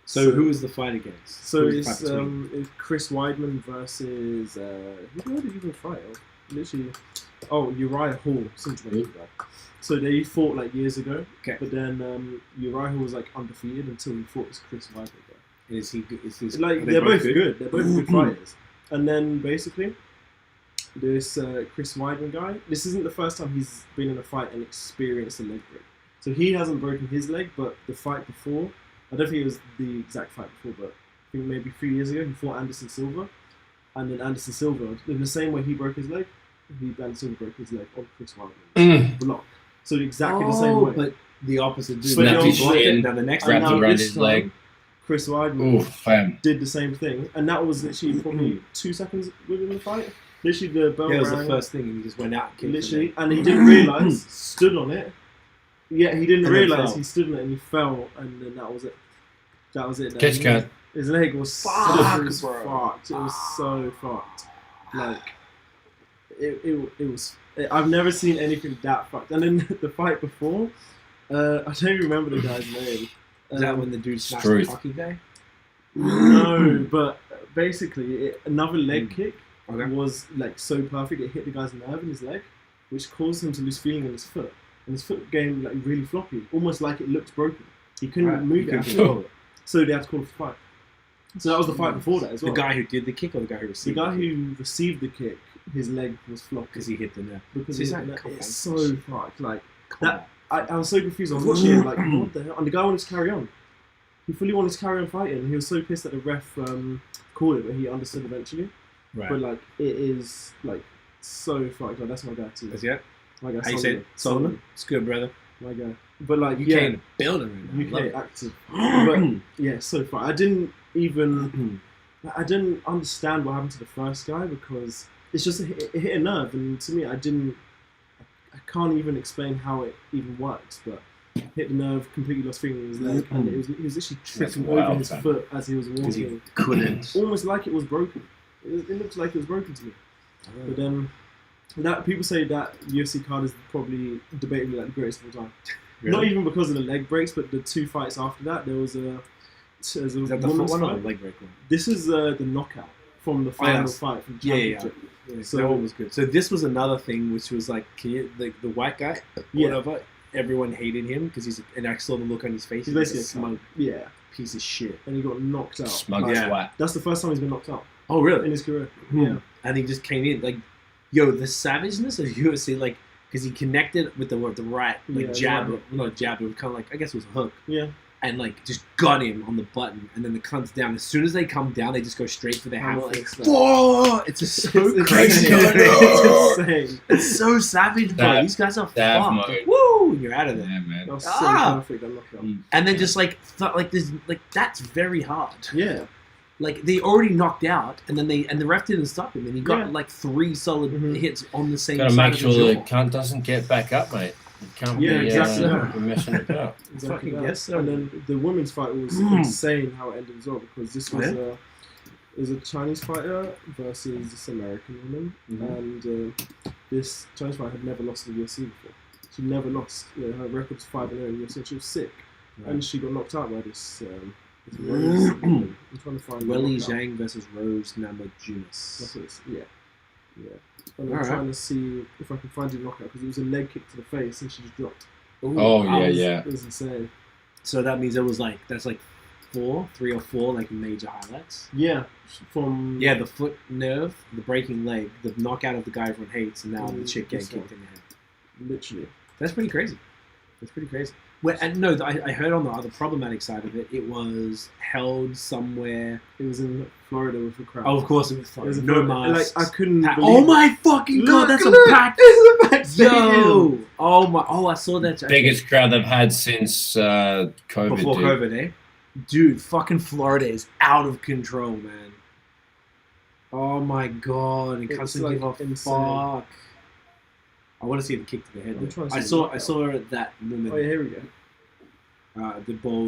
So who is the fight against? So it's Chris Weidman versus who did he even fight? Literally, Uriah Hall, something like that. So they fought years ago. Okay. But then Uriah Hall was undefeated until he fought this Chris Weidman guy. They're both good. They're both good fighters. And then basically, this Chris Weidman guy. This isn't the first time he's been in a fight and experienced a leg break. So he hasn't broken his leg, but the fight before, I don't think it was the exact fight before, but I think maybe 3 years ago, he fought Anderson Silva. And then Anderson Silva, in the same way he broke his leg, Anderson Silva broke his leg on Chris Weidman's block. So exactly the same way. But the opposite dude. Snapped his blocked it, shin, and then the next wrapped time, around his leg. Chris Weidman Fam. did the same thing, and that was literally probably 2 seconds within the fight. Literally, the bell yeah, it was rang, the first thing, and he just went out. And kicked literally, and he didn't realise, stood on it. Yeah, he didn't And then realise fell. he stood on it and he fell, and then that was it. That was it. Catch cut. His leg was Fuck, it was bro. fucked. It was so fucked. Like it was. I've never seen anything that fucked. And then the fight before, I don't even remember the guy's name. Is that when the dude smashed Struth. the hockey guy? No, but basically, another leg kick Okay. was like so perfect. It hit the guy's nerve in his leg, which caused him to lose feeling in his foot. And his foot became like really floppy, almost like it looked broken. He couldn't move it at all. So they had to call it a fight. So that was the fight before that as well. The guy who did the kick or the guy who The received guy the kick? who received the kick, his leg was floppy Because he hit the nerve. because So his he's like, neck come is on. so fucked. Like Come that, I was so confused. I was watching it like, what the hell? And the guy wanted to carry on. He fully wanted to carry on fighting. He was so pissed that the ref called it, but he understood eventually. Right. But like, it is like so fucked. Like, that's my guy too. That's it? My guy. How you say it? Solomon? It's good, brother. My guy. But like, UK yeah, in the building right now. UK active. But yeah, so far I didn't even. I didn't understand what happened to the first guy because it's just it hit a nerve, and to me, I can't even explain how it even works. But hit the nerve, completely lost feeling in his leg, and he was literally tripping over wild, his man. foot as he was Because he walking, couldn't. almost like it was broken. It looked like it was broken to me. But that people say that UFC card is probably debatably like the greatest of all time. Really? Not even because of the leg breaks, but the 2 fights after that, there was a Is that the foot women's one or fight. the leg break one? This is the knockout from the final yes. fight from the Yeah. championship. Yeah, So- that one was good. So this was another thing, which was like, the white guy, Yeah. whatever. Everyone hated him because and I saw the look on his face. He's He's basically a smug Yeah, piece of shit. and he got knocked out. Smug Like, Yeah. twat. That's the first time he's been knocked out Oh, in really? his career. Hmm. Yeah, And he just came in like, yo, the savageness of UFC, like, because he connected with the right Yeah, jab, right. not jab, but kind of like I guess it was a hook, yeah. and like just got him on the button, and then the cunt's down. As soon as they come down, they just go straight for their hammer. Like, It's like- whoa! It's just so It's crazy. insane. It's insane. It's so savage, bro. That- These guys are that fucked. mode. Like, woo! And you're out of there. Yeah, man. That was so Ah. perfect. That knockout. And then just like this, like that's very hard. Yeah, Like they already knocked out, and then the ref didn't stop him, and he got Yeah. like 3 solid Mhm. hits on the same Gotta side make of sure the the jaw. cunt doesn't get back up, mate. You can't Yeah, be exactly. messing it up. exactly. Fucking that. yes, sir. And then the women's fight was insane how it ended as well because this was Yeah. is a Chinese fighter versus this American woman, and this Chinese fighter had never lost in the UFC before. She never lost. Her record was 5-0 in the UFC. She was sick, and she got knocked out by this Rose. I'm trying to find the Weili knockout. Zhang versus Rose That's Namajunas. what it's, yeah. And I'm Alright. trying to see if I can find the knockout because it was a leg kick to the face and she just dropped. Oh, yeah. It was insane. So that means that's like 3 or 4 like major highlights. Yeah, from Yeah, the foot nerve, the breaking leg, the knockout of the guy everyone hates, and now the chick getting this one. kicked in the head. literally. That's pretty crazy. Well, and no, I heard on the other problematic side of it, it was held somewhere. It was in Florida with a crowd. Oh, of course, it was It fun. was in No Florida. masks. Like I couldn't. Oh believe my fucking god, that's a Look, packed. it's a packed stadium. Yo! Oh my! Oh, I saw that. Biggest crowd they've had since COVID. Before dude. COVID, eh? Dude, fucking Florida is out of control, man. Oh my god! It It's, doesn't like, give a insane. fuck. I want to see the kick to the head. I'm though. trying to I see saw the I saw that woman, Oh yeah, here we go.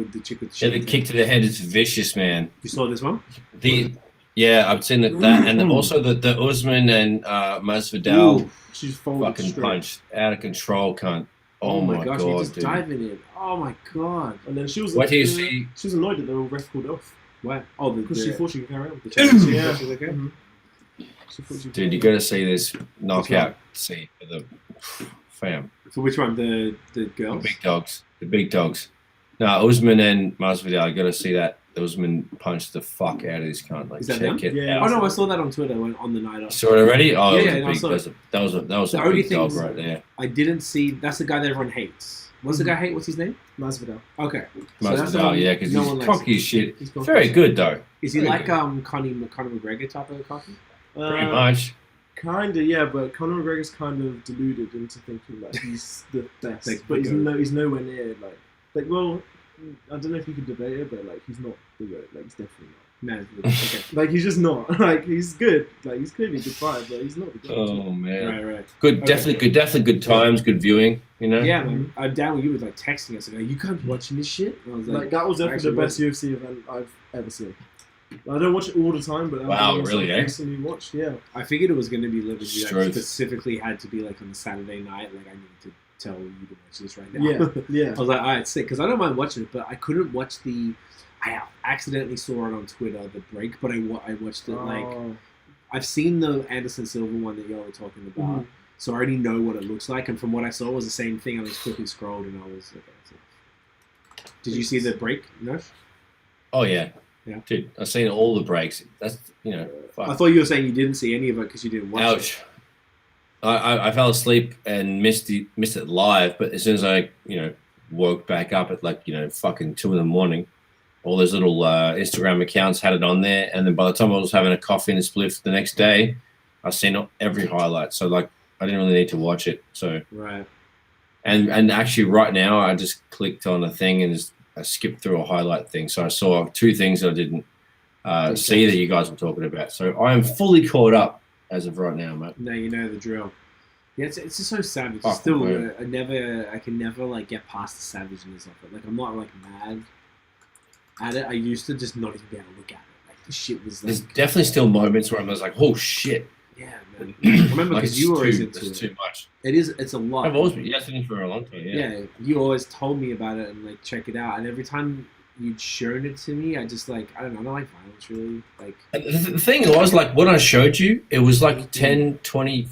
the chick with the Yeah, shit. the kick to the head is vicious, man. You saw this one? I've seen that, and then also the Usman and Masvidal Ooh. She's folded fucking straight. punch out of control, cunt. Oh, my gosh! god, You're just dude. diving in. Oh my god! And then she was. Wait till you see. She was annoyed that the ref called it off What? Oh, because she thought she could carry on. the championship. Yeah. She's okay? Mhm. She thought she could Dude, you carry got to see this knockout scene for the fam. So which one? The The girls? big dogs. The big dogs. No, Usman and Masvidal, you got to see that. Usman punched the fuck out of this cunt. Like, Is that check them? it Yeah. out. Oh no, I saw that on Twitter on the night You off. saw it already? Oh, Yeah, it was yeah, no, I a saw big, that was The a only big thing dog is- right there. I didn't see. That's the guy that everyone hates. What's the guy hate? What's his name? Masvidal. Okay. So that's the Masvidal, one yeah, because no he's one likes. cocky as shit. He's got Very good though. Is he Very like good. Conor McGregor type of cocky? Pretty much. Kinda, yeah, but Conor McGregor's kind of deluded into thinking that he's the best, Like, but he's the he's nowhere near like. Well, I don't know if you could debate it, but like he's not the GOAT. Like he's definitely not. No. Okay. Like he's just not. Like he's good. Like he's clearly a good fighter, but he's not the GOAT. Oh man. Right. Good, Okay. definitely good times, good viewing. You know. Yeah, man. I'm down with you with like texting us. Like, you can't be watching this shit. And I was Like that was definitely the actually best UFC event I've ever seen. I don't watch it all the time, but that Wow, was really, something eh? recently watched. Yeah. I figured it was going to be Liverpool. I Truth. specifically had to be like on a Saturday night. Like I needed to tell you to watch this right now. Yeah. I was like, all right, sick, because I don't mind watching it, but I couldn't watch the. I accidentally saw it on Twitter, the break, but I watched it like Oh. I've seen the Anderson Silva one that y'all were talking about, Mhm. so I already know what it looks like, and from what I saw, it was the same thing. I just quickly scrolled, and I was okay. That's it. Did you see the break? No. Oh yeah. Yeah. Dude, I've seen all the breaks. That's fuck. I thought you were saying you didn't see any of it because you didn't watch it. Ouch. I fell asleep and missed it live, but as soon as I woke back up at like fucking 2 a.m, all those little Instagram accounts had it on there, and then by the time I was having a coffee and a spliff the next day, I seen every highlight. So like I didn't really need to watch it. So Right. and actually right now I just clicked on a thing and I skipped through a highlight thing. So I saw 2 things that I didn't see that you guys were talking about. So I am fully caught up as of right now, mate. Now you know the drill. Yeah, it's just so savage. Fuck, It's still, man. I can never like get past the savageness of it. Like I'm not like mad at it. I used to just not even be able to look at it. Like the shit was There's like, definitely still moments where I was like, oh shit. yeah, man. I remember Like, because it's you were always too, into it's it. too much. It's a lot. I've always been listening for a long time. Yeah, you always told me about it and like check it out. And every time you'd shown it to me, I just like I don't like violence really. Like And the thing was, like, when I showed you, it was like 10, 20,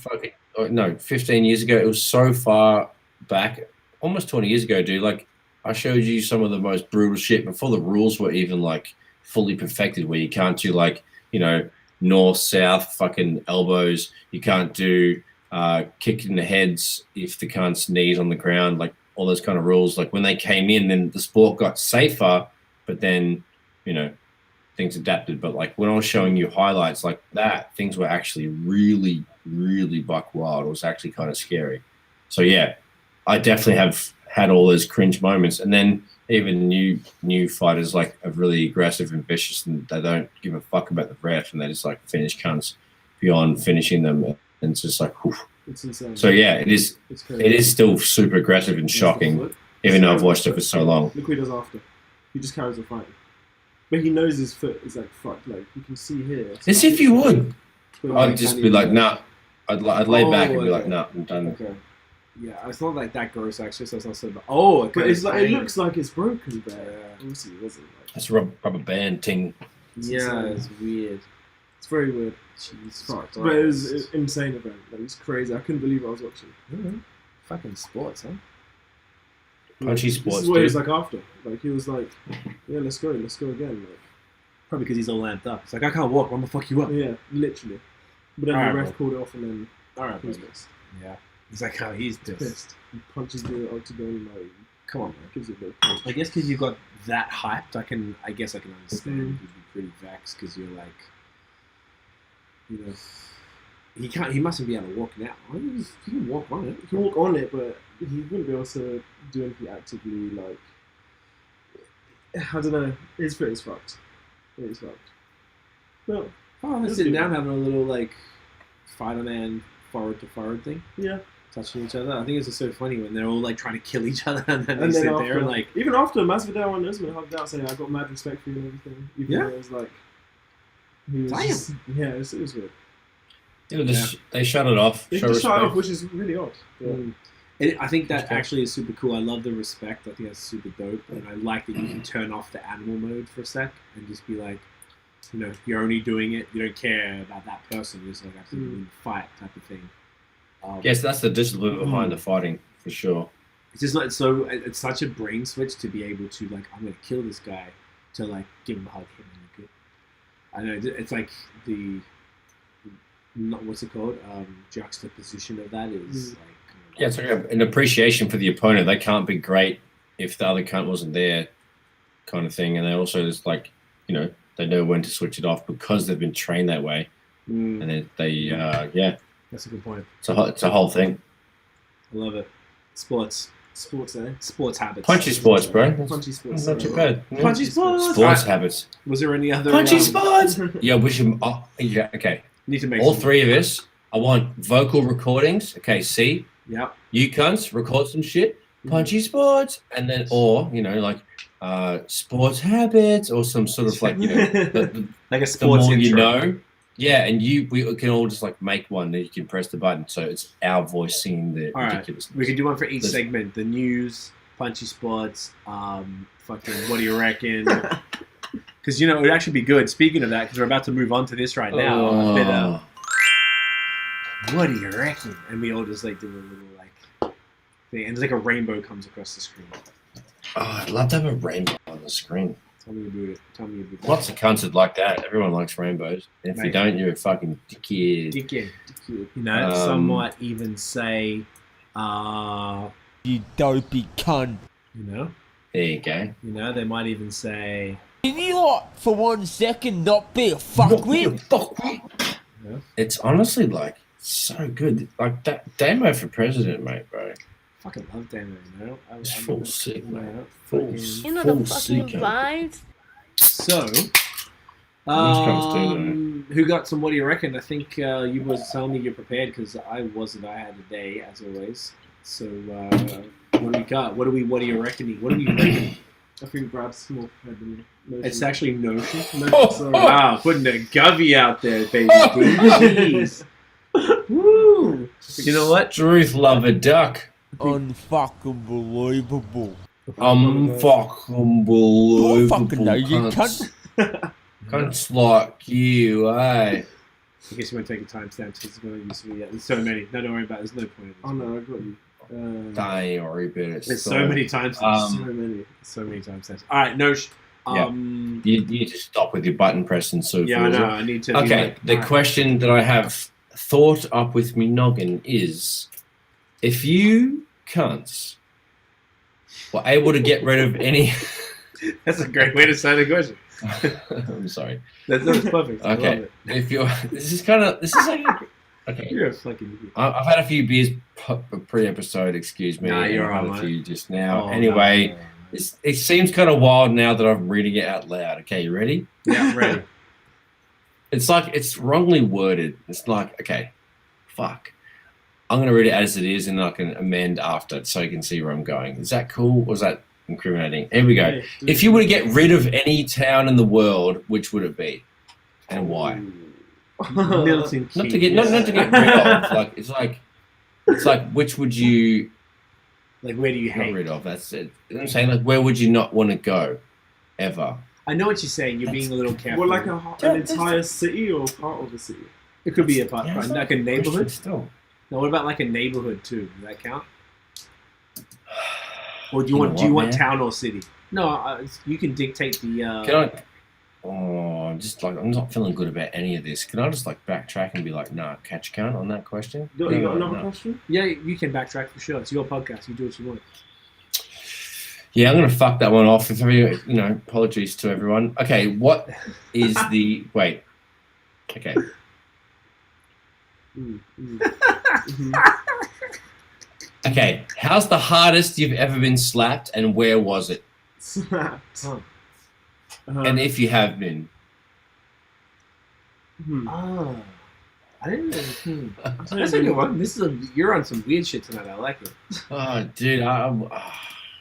15 years ago. It was so far back, almost 20 years ago, dude. Like, I showed you some of the most brutal shit before the rules were even, like, fully perfected, where you can't do, like, north, south, fucking elbows. You can't do kick in the heads if the cunt's knees on the ground, like, all those kind of rules. Like, when they came in, then the sport got safer, but then, things adapted. But like when I was showing you highlights like that, things were actually really, really buck wild. It was actually kind of scary. So yeah, I definitely have had all those cringe moments. And then even new fighters like are really aggressive and vicious, and they don't give a fuck about the ref, and they just like finish cunts beyond finishing them. And it's just like, whew. It's insane. So yeah, it is. It's crazy. It is still super aggressive and shocking, even though I've watched it for so long. Look what he does after. He just carries on fighting. But he knows his foot is like fucked. Like you can see here. As if you would. But, I'd just be like, nah. I'd lay back and be like, okay. nah, I'm done. okay, yeah, it's not like that gross actually. So it's not so bad. Oh, okay. But it's like it pain. looks like it's broken there. Yeah. Obviously, it wasn't. Like, That's a rubber band ting. Yeah, it's weird. it's very weird. Jesus Fucked. Christ. But it was an insane event. Like, it's crazy. I couldn't believe I was watching. Fucking sports, huh? Punchy This sports, is what he was dude. like after. Like he was like, yeah, let's go again. Like, Probably because he's all lamped up. It's like I can't walk. I'm gonna fuck you up. yeah, literally. But then Alright, the ref bro. called it off, and then All right, he was bro. pissed. Yeah. He's like, oh, he's just. Pissed. He punches the octagon. Like, Come on, man. gives it a bit of punch. I guess because you got that hyped, I guess I can understand. Mhm. You'd be pretty vexed because you're like, he mustn't be able to walk now. He can walk on it. He can walk on it, but he wouldn't be able to do anything actively. Like, I don't know. His foot is fucked. It is fucked. Well, Oh, they're Let's sitting do down that. having a little like Spider-Man forward to forward thing, yeah. touching each other. I think it's just so funny when they're all like trying to kill each other and then And they then sit after, there and like, even after Masvidal and Usman hugged out, saying, "I got mad respect for you and everything." Even Yeah. though it was like, he was Damn. just, yeah, it was weird. They shut it off. They Show just shut respect. off, which is really odd. Yeah. I think that Respect. actually is super cool. I love the respect. I think that's super dope, and I like that you can turn off the animal mode for a sec and just be like, you're only doing it. You don't care about that person. You're just like actually in the fight type of thing. Yes, that's the discipline behind the fighting for sure. It's just not so. It's such a brain switch to be able to like, I'm gonna kill this guy, to like give him a hug. I know it's like the not what's it called juxtaposition of that is like yeah, it's like an appreciation for the opponent. They can't be great if the other cunt wasn't there, kind of thing. And they also just like they know when to switch it off because they've been trained that way. And they yeah, that's a good point. It's a whole thing. I love it. Sports, eh? sports habits. Punchy sports, bro. Punchy sports. Not too bad. Yeah. Punchy sports. Sports habits. Was there any other Punchy sports? Yeah, we should. Yeah, okay. Need to make all some. three of us. I want vocal recordings. Okay, see. Yep. You cunts record some shit. Punchy sports, and then like sports habits or some sort of like like a sports the more intro. Yeah, and we can all just like make one that you can press the button, so it's our voice singing the ridiculous. We could do one for each segment: the news, punchy sports, fucking what do you reckon? Because it would actually be good. Speaking of that, because we're about to move on to this right now. A bit of, what do you reckon? And we all just like do a little like thing, and it's like a rainbow comes across the screen. Oh, I'd love to have a rainbow on the screen. Tell me about it. Tell me about it. Lots of cunts would like that. Everyone likes rainbows. And if you don't, you're a fucking dickhead. Dickhead. Some might even say, You dopey cunt. There you go. They might even say, Can you like, for 1 second, not be a fuckwit? Yeah. It's honestly like so good. Like that demo for president, mate, bro. fucking love Damo, It's full sick, yeah, man. fucking- You know the fucking vibes. So, who got some? What do you reckon? I think you was telling me you're prepared because I wasn't. I had a day as always. So, what do we got? What are you reckoning? What do we reckon? I think Brad's more prepared than me. Notion. It's actually Notion. Sorry. Wow, putting the govy out there, baby. Jeez. Woo! You know what? Truth lover duck. Unfucking believable. Fucking believable. Fucking know you cunt. Cunts like you, eh? I guess you won't take a timestamp because there's so many. No, don't worry about it. There's no point. In this. Oh no, I got you. Don't worry about it. There's so many timestamps. So many timestamps. All right, Nosh. You need to stop with your button pressing. So yeah, I know. I need to. Okay, the question that I have thought up with me noggin is, if you cunts were able to get rid of any... That's a great way to start a question. I'm sorry. That's perfect. I love Okay, it. if you're... This is like... Okay. You're a fucking idiot. I've had a few beers pre-episode, excuse me. Nah, you're I've had all a few just now. Oh, anyway, no. it seems kind of wild now that I'm reading it out loud. Okay, you ready? Yeah, ready. It's like it's wrongly worded. It's like, okay, fuck. I'm going to read it as it is and I can amend after so you can see where I'm going. Is that cool or is that incriminating? Here we go. If you were to get rid of any town in the world, which would it be? And why? Milton Not Keynes. to get rid of. Like it's like which would you Like, where do you get hate? rid of? That's it. You know what I'm saying? Like where would you not want to go ever? I know what you're saying. You're being a little careful. Well, like an entire city or part of a city? It could be a part, Yeah, it's like not a neighborhood. Still. No, what about like a neighborhood too? Does that count? Or do you You want know what, man? town or city? No, you can dictate the. Can I? Oh, I'm not feeling good about any of this. Can I just like backtrack and be like, nah, catch count on that question? You got No, another no. question? Yeah, you can backtrack for sure. It's your podcast. You do what you want. Yeah, I'm gonna fuck that one off. If apologies to everyone. Okay, what is the wait? Okay, okay. How's the hardest you've ever been slapped, and where was it? Slapped. Oh. And if you have been, Oh, I didn't know. That's a good one. You're on some weird shit tonight. I like it. oh, dude, I'm.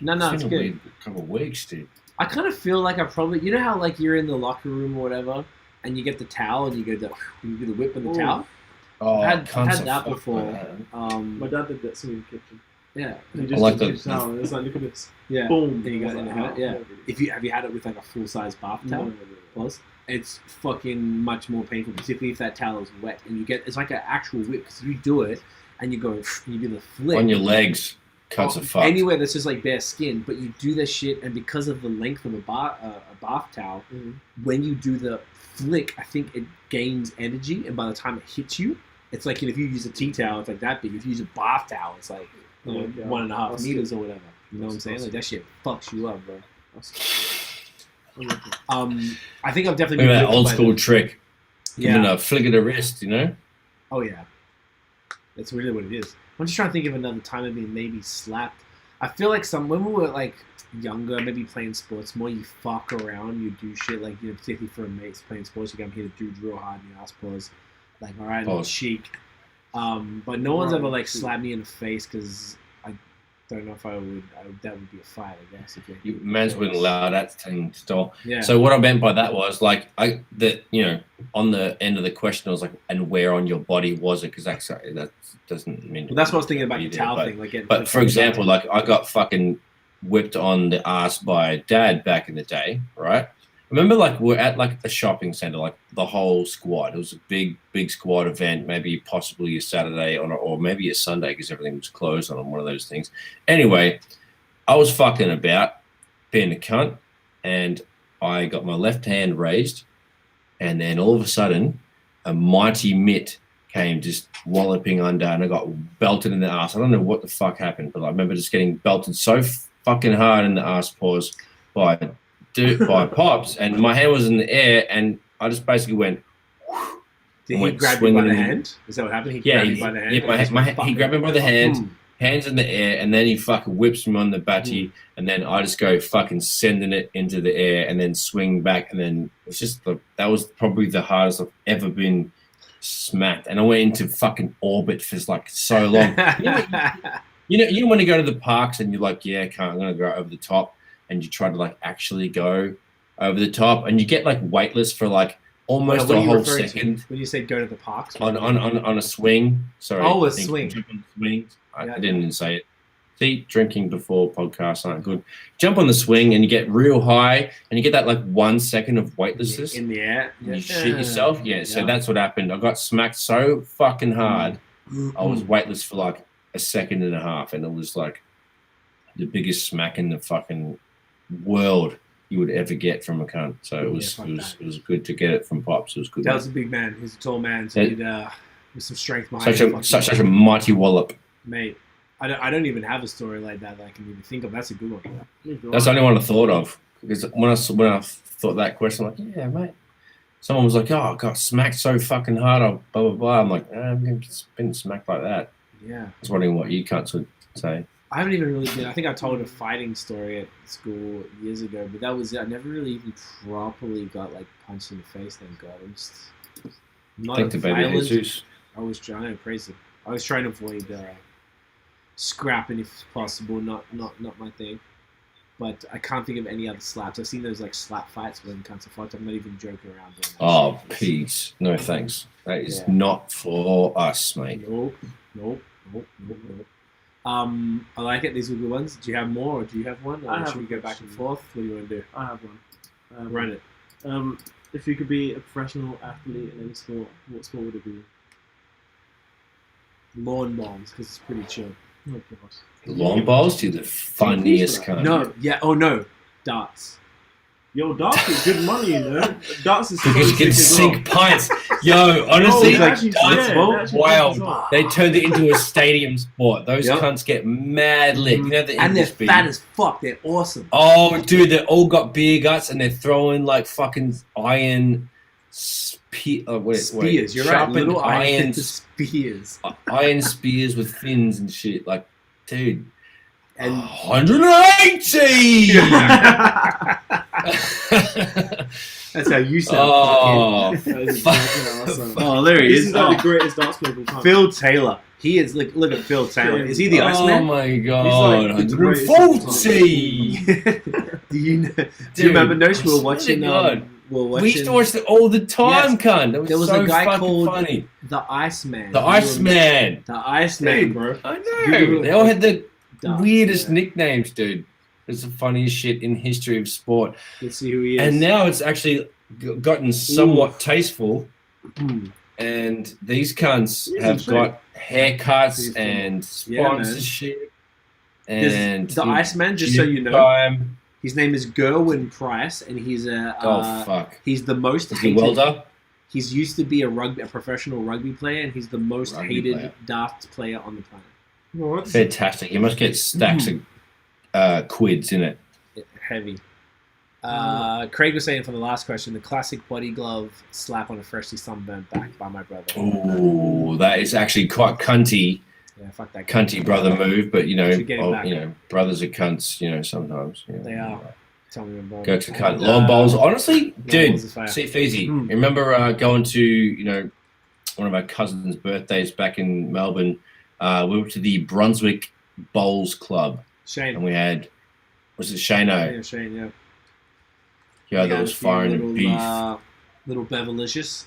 No, it's been a good. weird couple of weeks, dude. I kind of feel like I probably, you know how like you're in the locker room or whatever, and you get the towel and you do the whip in the Ooh. towel. Oh, I've cunts had are that fucked before. by that. My dad did that to me in the kitchen. Yeah, He just like took the- a shower and it's like, look at this. yeah. Boom. There you go. I was in the like, head, oh, yeah. no. Have you had it with like a full size bath towel? No. Plus, it's fucking much more painful, particularly if that towel is wet and it's like an actual whip because you do it and you go and you do the flip On your legs. Cuts are fucked. anywhere that's just like bare skin, but you do this shit, and because of the length of a bath towel, when you do the flick, I think it gains energy, and by the time it hits you, it's like if you use a tea towel, it's like that big. If you use a bath towel, it's like 1.5 meters or whatever. You know what I'm saying? Like that shit fucks you up, bro. I think I've definitely Remember been that old by school trick? Giving Yeah. a flick of the wrist, you know? Oh yeah. That's really what it is. I'm just trying to think of another time I've been maybe slapped. I feel like when we were like younger, maybe playing sports more, you fuck around, you do shit like, you know, particularly for mates playing sports, you come here to do real hard and you ask pause, like, all right, no chic. But no one's ever like slapped me in the face because I don't know if I would. That would be a fight, I guess. If Men's wouldn't allow that thing to stop. Yeah. So what I meant by that was like you know, on the end of the question, I was like, and where on your body was it? Because that doesn't mean. Well, that's what I was thinking about the towel thing. Like, but for example, like I got fucking whipped on the ass by Dad back in the day, right? Remember, like we're at like a shopping center, like the whole squad. It was a big squad event, maybe possibly a Saturday or maybe a Sunday because everything was closed on one of those things. Anyway, I was fucking about being a cunt, and I got my left hand raised, and then all of a sudden, a mighty mitt came just walloping under, and I got belted in the ass. I don't know what the fuck happened, but I remember just getting belted so fucking hard in the ass pause by Pops, and my hand was in the air, and I just basically went. Did he grab you by the hand? Is that what happened? He grabbed you by the hand? Yeah, he grabbed me by the hand, hands in the air, and then he fucking whips me on the batty, and then I just go fucking sending it into the air, and then swing back, and then it's just that was probably the hardest I've ever been smacked, and I went into fucking orbit for like so long. You know when you go to the parks and you're like, yeah, I'm gonna go over the top. And you try to like actually go over the top, and you get like weightless for like almost a whole second. When you say go to the parks, on a swing. Sorry. Oh, a swing. Swing. I didn't say it. See, drinking before podcasts aren't good. Jump on the swing and you get real high, and you get that like 1 second of weightlessness in the air. And you shit yourself. Yeah. So that's what happened. I got smacked so fucking hard. I was weightless for like a second and a half, and it was like the biggest smack in the fucking world you would ever get from a cunt. So it was good to get it from Pops. It was good. That was a big man. He's a tall man, so he'd with some strength behind him. Such a mighty wallop. Mate, I don't even have a story like that I can even think of. That's a good one. That's the only one I thought of. Because when I thought that question, I'm like, yeah, mate. Someone was like, oh, I got smacked so fucking hard, blah, blah, blah. I'm like, I've been smacked like that. Yeah. I was wondering what you cunts would say. I haven't even really been. I think I told a fighting story at school years ago, but that was it. I never really even properly got like punched in the face. Thank God. I'm just not Thank the baby Jesus. I was trying to praise him. I was trying to avoid scrapping if possible. Not my thing. But I can't think of any other slaps. I've seen those like slap fights when cunts are fucked. I'm not even joking around. Oh, peace. No thanks. That is not for us, mate. Nope. I like it. These were good ones. Do you have more, or do you have one? Or should we go back and forth? What do you want to do? I have one. Run it. If you could be a professional athlete in any sport, what sport would it be? Lawn bowls, because it's pretty chill. Oh, gosh. Lawn bowls? You're the funniest kind. No, yeah. Oh no, darts. Yo, darts is good money, you know. Darts is because you can sink pints. Yo, honestly, darts, wow. They turned it into a stadium sport. Those cunts get mad lit. You know, and they're fat as fuck. They're awesome. Oh, dude, they all got beer guts, and they're throwing like fucking iron spears. You're right. Little iron spears. Iron spears with fins and shit. Like, dude. And 180. That's how you sound. Oh, awesome. Oh, there he is. Isn't that the greatest darts player of all time? Phil Taylor. He is. Look at Phil Taylor. Is he the Iceman? Oh my god! 140. Do you remember? No, we were watching. We used to watch it all the time, cunt. There was so a guy called funny. The Iceman. The Iceman. The Iceman, bro. I know. They all had the weirdest nicknames, dude. It's the funniest shit in history of sport. Let's see who he is. And now it's actually gotten somewhat tasteful. And these cunts have got haircuts and sponsorship and the Iceman, just so you know, time. his name is Gerwin Price, and he's a Fuck. he's the most Is he hated. welder? He's used to be a professional rugby player, and he's the most Rugby hated player. daft player on the planet. What? Fantastic. You must get stacks of quids in it. Heavy. Craig was saying for the last question, the classic body glove slap on a freshly sunburnt back by my brother. Ooh, that is actually quite cunty. Yeah, fuck that guy. Cunty brother move, but Should get him back. brothers are cunts, sometimes. They are. Tell me about Go to cunt. Long bowls. Honestly, dude, bowls is fire. see Feezy. Remember going to, one of our cousins' birthdays back in Melbourne? We went to the Brunswick Bowls Club. Shane. And we had, was it Shano? Yeah, Shane, yeah. Yeah, We that had was a few firing little, beef. Little Beverlicious,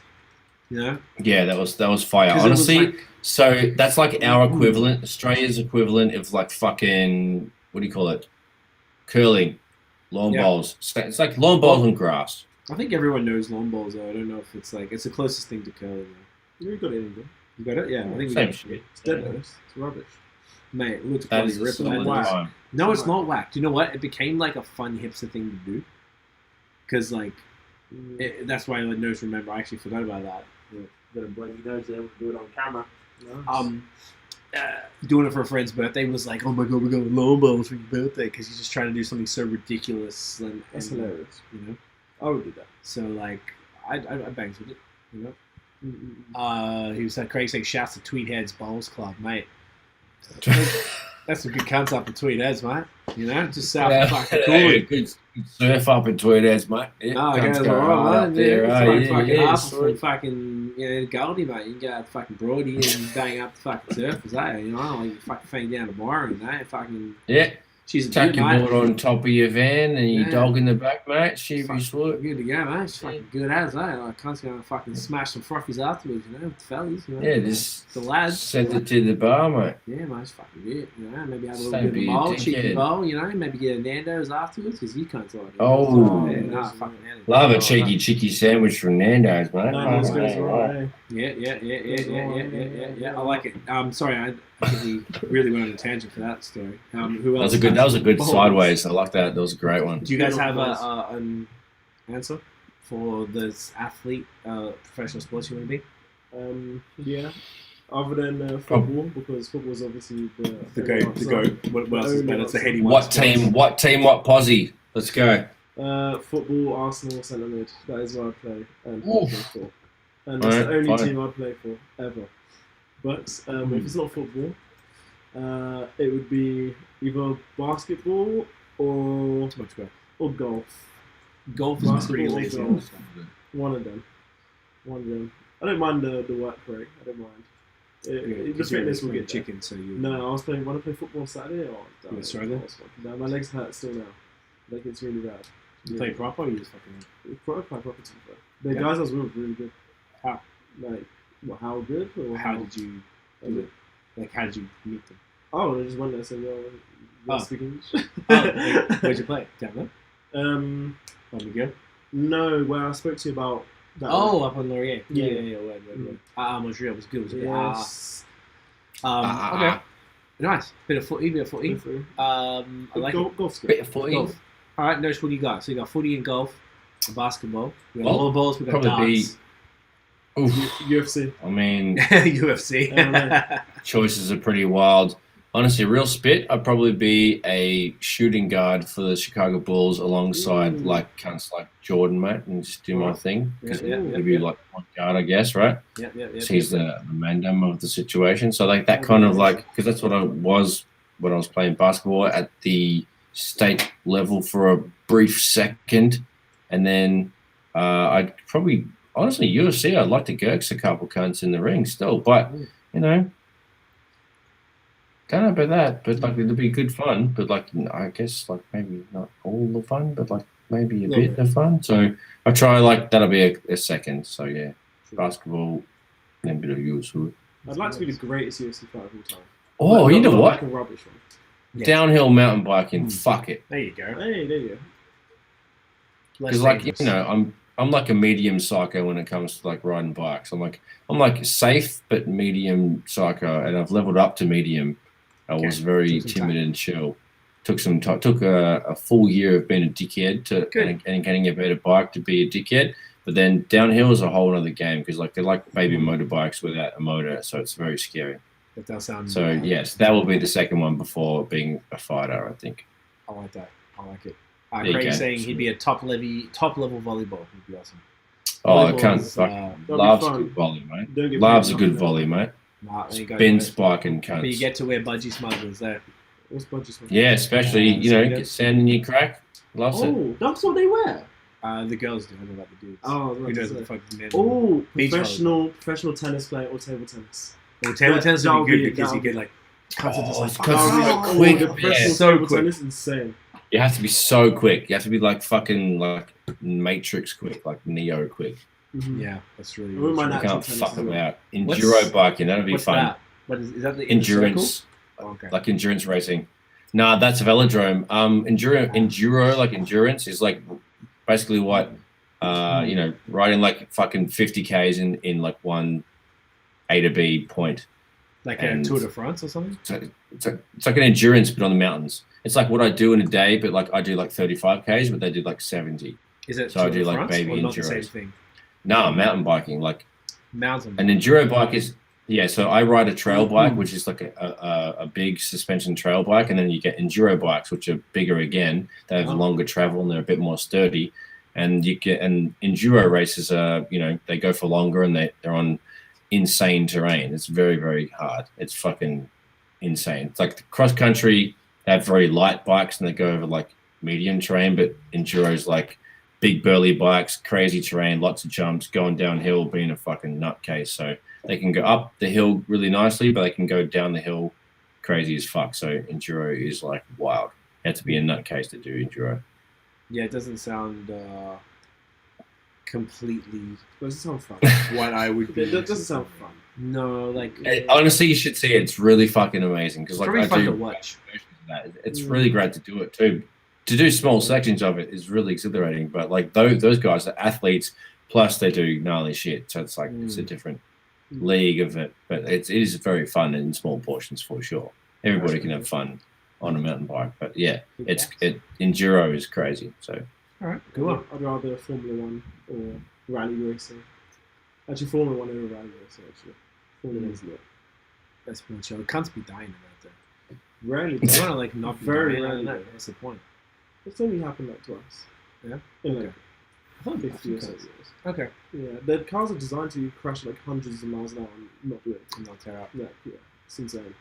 Yeah, that was fire. 'Cause it was Honestly, like- so that's like our equivalent, Australia's equivalent of like fucking, what do you call it? Curling, lawn bowls. So it's like lawn bowls on grass. I think everyone knows lawn bowls, though. I don't know if it's it's the closest thing to curling. Though. You got it in England. You got it? Yeah, I think we Same got it. shit. It's dead though. It's rubbish. Mate, it looks That bloody is the rip. solid whack. time. No, it's not whack. Do you know what? It became like a fun hipster thing to do. Because, that's why I noticed, remember, I actually forgot about that. Got a bloody nose there, do it on camera. Nice. Doing it for a friend's birthday was like, oh my god, we're going lawn bowls for your birthday, because he's just trying to do something so ridiculous. That's and hilarious. I would do that. So, I bangs with it, He was like, Craig saying, shouts to Tweedheads Bowls Club, mate. That's a good cunts up in Tweedheads, mate. Just south of fucking Cooley. Good surf up in Tweedheads, mate. Yeah, No, cunts guys, go right up there. Fucking Goldie, mate. You can go out to fucking Broady and bang up the fucking surfers, you fucking fang down the bar and fucking. Yeah. She's a Tuck good your mate. board on top of your van and your Yeah. dog in the back, mate. She'll be Fuck, sweet. good to go, mate. She's fucking good as, Cunts gonna fucking smash some frothies afterwards, with the fellas, Yeah, just the lads. send it to the bar, mate. Yeah, mate, it's fucking good. Maybe have a little Don't bit of be a a bowl, chicken dickhead. bowl, maybe get a Nando's afterwards, because you can't like it. Oh. Yeah, nah, fucking Nando's. Love a cheeky chicky sandwich from Nando's, mate. No, it's good as well. eh? Yeah. I like it. Sorry, I think we really went on a tangent for that story. Who else? That was a good Bowls? sideways. I like that. That was a great one. Do you guys have an answer for this athlete, professional sports you want to be? Yeah. Other than football, because football's obviously The goat. What else is better? It's a heady one. What team, what posse? Let's go. Football, Arsenal, centre mid. That is what I play and Oof. play for. And that's the Alright, only fine. team I play for, ever. But if it's not football, it would be either basketball or golf. Golf is Basketball pretty or lazy. golf. One of them. I don't mind the work rate. I don't mind. The fitness will get chicken, so you. No, I was playing. When I play football on Saturday, You were struggling? No, my legs hurt still now. Like it's really bad. You play proper, or you just fucking. Quite proper to be fair. The guys I was with were really good. How? Like, how good? Or How did you do it? How did you meet them? Oh, I just went there and said, yo, Oh. speak English. Where'd you play? Down there? Um, On the go? no, where I spoke to you about that. Oh, up on Laurier. Yeah. Word. Montreal was good. Yes. Okay. Nice. Bit of footy. I like it. Golf's good. Bit of footy. Golf. All right, notice what you got. So you got footy and golf, and basketball. We got Well, lawn bowls. We got probably darts. Oof. UFC. I mean, UFC. choices are pretty wild. Honestly, real spit, I'd probably be a shooting guard for the Chicago Bulls alongside like cunts like Jordan, mate, and just do my thing. Because he'd be like one guard, I guess, right? Yeah. So he's the mandem of the situation. So like that kind of like, because that's what I was when I was playing basketball at the state level for a brief second, and then I'd probably honestly UFC. I'd like to gurks a couple cunts in the ring still, but don't know about that. But like it'd be good fun. But like I guess like maybe not all the fun, but like maybe a bit of fun. So I try like that'll be a second. So yeah, basketball, then a bit of UFC. I'd like to be the greatest UFC fighter of all time. Oh, Like, you know not what? Like a rubbish one. Yeah. Downhill mountain biking, fuck it. There you go. Hey, there you go. Less Because like dangerous. I'm like a medium psycho when it comes to like riding bikes. I'm like safe but medium psycho, and I've leveled up to medium I was Okay. very Took some timid time. and chill. Took some time. Took a full year of being a dickhead Good. and getting a better bike to be a dickhead. But then downhill is a whole other game because like they're like baby motorbikes without a motor, so it's very scary. That does sound. So yes, that will be the second one before being a fighter, I think. I like that. I like it. There you Craig go. saying he'd be a top level volleyball. Would be awesome. Oh, I Volleyball can't. is, Fuck. That'll be Love's a fun. good volley, mate. Don't get Love's a beat good up, volley, mate. Nah, there you go. Spin, you know. spike, and But you cunts. get to wear budgie smugglers there. What's budget? Yeah, especially you know, Speedos. get sand in your crack. Loves it. Oh, that's what they wear. The girls do. I don't know about the dudes. Oh, Who knows what the fuck the men? Oh, Beach professional tennis player or table tennis. Well, table tennis That'll would be be- good because you that'll get like cunts are just like it's fuck. 'cause it's Oh, so quick. The Yeah. professional So table quick. tennis, insane. You have to be so quick. You have to be like fucking like Matrix quick, like Neo quick. Mhm. Yeah, that's really. I wouldn't mind You Actual can't tennis fuck as well. about. What's- Enduro biking, that'll be What's fun. that? What is that? The inner Endurance, circle? Oh, okay. like endurance racing. Nah, that's velodrome. Enduro, like endurance is like basically what, you know, riding like fucking 50 Ks in like one A to B point. Like and- a Tour de France or something. It's like an endurance, but on the mountains. It's like what I do in a day, but like I do like 35 Ks, but they do like 70. Is it So I Tour do, de like, France baby or not the same enduros. thing? No, mountain biking. Like Mountain. an enduro bike is, yeah. So I ride a trail bike, which is like a big suspension trail bike, and then you get enduro bikes, which are bigger again. They have longer travel and they're a bit more sturdy. And you get and enduro races are, you know, they go for longer and they're on insane terrain. It's very, very hard. It's fucking insane. It's like the cross country, they have very light bikes and they go over like medium terrain, but enduro's like big burly bikes, crazy terrain, lots of jumps, going downhill, being a fucking nutcase. So they can go up the hill really nicely, but they can go down the hill crazy as fuck. So enduro is like wild. You have to be a nutcase to do enduro. Yeah, it doesn't sound completely Doesn't sound fun. what I would be. That doesn't sound fun. No, like Honestly, you should see it. It's really fucking amazing because like pretty I fun do to watch. that. It's really great to do it too. To do small sections of it is really exhilarating. But like those guys are athletes, plus they do gnarly shit. So it's like it's a different league of it. But it is very fun in small portions for sure. Everybody can have fun on a mountain bike. But yeah, enduro is crazy. So All right, cool. I'd rather Formula One or rally racing. Actually, Formula One over rally racing. Actually, Formula One's lit. That's pretty chill. Can't be dying in that though. Rarely. You want to like not be Very dying. I don't rarely. know. What's the point? It's only happened like twice. Yeah? In like Okay. I thought 50 or so okay. years. Okay. Yeah, the cars are designed to crash like hundreds of miles an hour and not do it. Not tear up. Yeah, it's insane.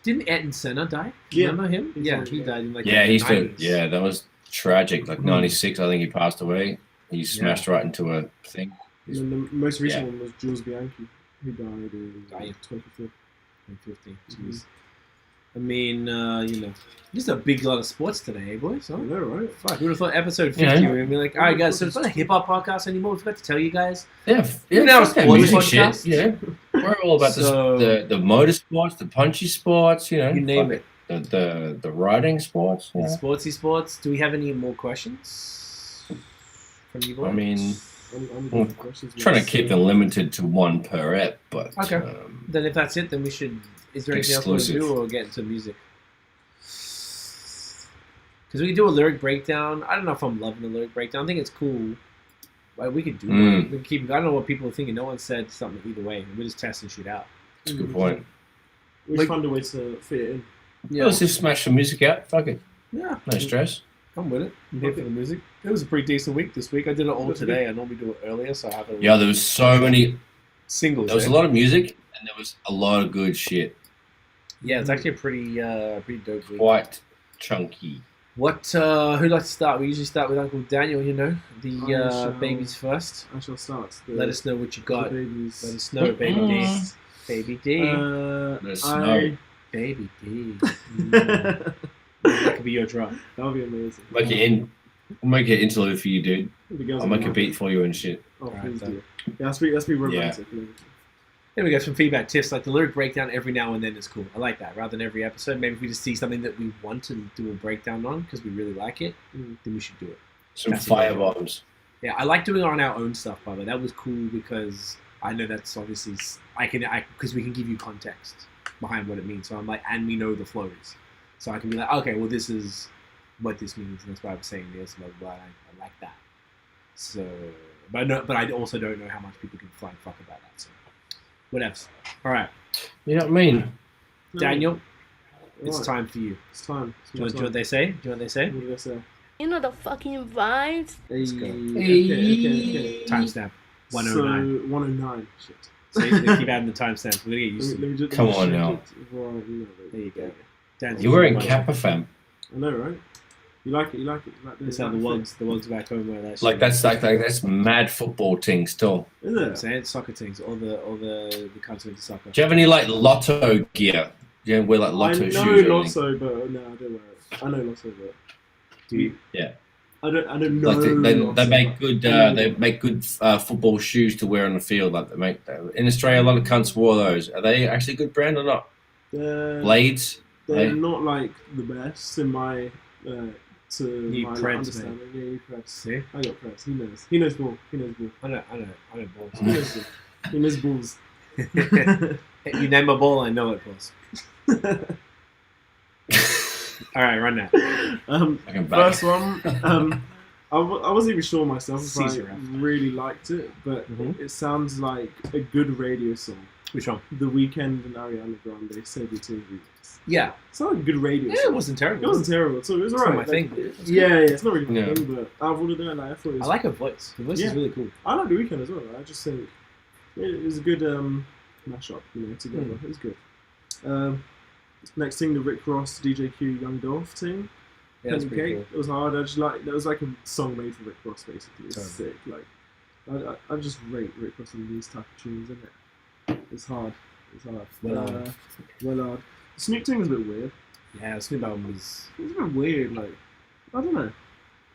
Didn't Ayrton Senna die? Yeah. Remember him? He's Yeah, on- he yeah. died in like yeah, the he's the 90s. yeah. That was tragic. Like '96, I think he passed away. He smashed right into a thing. And then the most recent Yeah. one was Jules Bianchi, who died in Died. 2015. 50. Jeez. I mean, you know, just a big lot of sports today, eh, boys? I Huh? know, right? Fuck, we would have thought episode 50 Yeah. we would be like, all right, guys, so it's not a hip hop podcast anymore. We forgot to tell you guys. Yeah, Now fuck that sports music podcast. shit. Yeah, we're all about So- the motorsports, the punchy sports. You know, You name fuck it. The riding sports. Yeah. Sportsy sports. Do we have any more questions from you boys? I mean, I'm Well, good for questions. trying to Yes. keep them limited to one per ep, but Okay. Then if that's it, then we should. Is there anything else we want to Exclusive. do or get into music? Because we could do a lyric breakdown. I don't know if I'm loving the lyric breakdown. I think it's cool. Like, we could do it. We could keep. I don't know what people are thinking. No one said something either way. We just testing shit out. that's a good point. We Like- find a way to fit it in. Yeah. Let's just smash some music out. Fuck it, Yeah. no stress. I'm with it. I'm here for the music. It was a pretty decent week this week. I did it all That's today. I normally do it earlier, so I have a Yeah, there was so many. singles. There was a lot of music, and there was a lot of good shit. Yeah, it's actually a pretty dope week. Quite chunky. What? Who'd like to start? We usually start with Uncle Daniel. You know, the I shall- babies first. I shall start. Let us know what you got. The babies. Let us know, baby D. Baby D. Let us Baby D. That could be your drop. That would be amazing. Make it in. We'll make it interlude for you, dude. The girls I'll are make a mad. beat for you and shit. Oh, Alright, please so- do. Yeah, let's be romantic. There we go. Some feedback tips, like the lyric breakdown every now and then is cool. I like that. Rather than every episode, maybe if we just see something that we want to do a breakdown on because we really like it, then we should do it. Some That's fire it. bombs. Yeah, I like doing it on our own stuff, by the way. That was cool because I know that's obviously because we can give you context. behind what it means. So I'm like, and we know the flows, so I can be like, okay, well, this is what this means, and that's why I'm saying this, blah blah blah. I like that. So, but I also don't know how much people can fly and fuck about that. So, whatever. All right, You know what I mean? Daniel, it's Right. time for you. It's time. Do you know what they say? Do you know what they say? What did I say? You know the fucking vibes. Let's go. Okay. Timestamp 109. So 109. Shit. So they keep adding the timestamps. We're gonna get used to it. Come on now. There you go. Dan's You're wearing money. Kappa, fam. I know, right? You like it? You like it? You like That's how the wogs back home wear that shit. Like that's mad football thing still. Is You know what I'm it? saying? Soccer teams, all the cunts into soccer. Do you have any like lotto gear? Do you wear like I lotto know shoes? Or anything? Lotso, but no, I don't wear it. I know Lotso, but Do you? I don't know. Like they Lotso. make good football shoes to wear on the field. Like they make in Australia, a lot of cunts wore those. Are they actually good brand or not? Blades. They're Hey. not like the best in my to Need my creds, understanding. mate. Yeah, you need creds. See? I got creds. He knows. He knows ball. He knows ball. I know balls. He knows ball. He knows balls. You name a ball, I know it, boss. All right, run that. Fucking back. First one. I wasn't even sure myself if I Caesar after. really liked it, but Mhm. it sounds like a good radio song. Which one? The Weeknd and Ariana Grande Save Your Tears remix. Yeah. It sounded like a good radio Yeah, it song. wasn't terrible. It wasn't terrible, so it was It's alright. not my thing. but it's good. Yeah, it's not really my Yeah. thing, but out of all of them, I thought it was. I like her voice. Her voice is Yeah. really cool. I like the Weeknd as well. I just think it was a good mashup, together. It was good. Next thing, the Rick Ross, DJ Q, Young Dolph thing. Yeah, that's Penny pretty Cake. cool. It was hard. I just like that was like a song made for Rick Ross, basically. It's Totally. sick. Like I just rate Rick Ross in these type of tunes, isn't it? It's hard. It's hard. Well hard. Well hard. The Snoop thing was a bit weird. Yeah, Snoop album was. It was a bit weird. Like I don't know.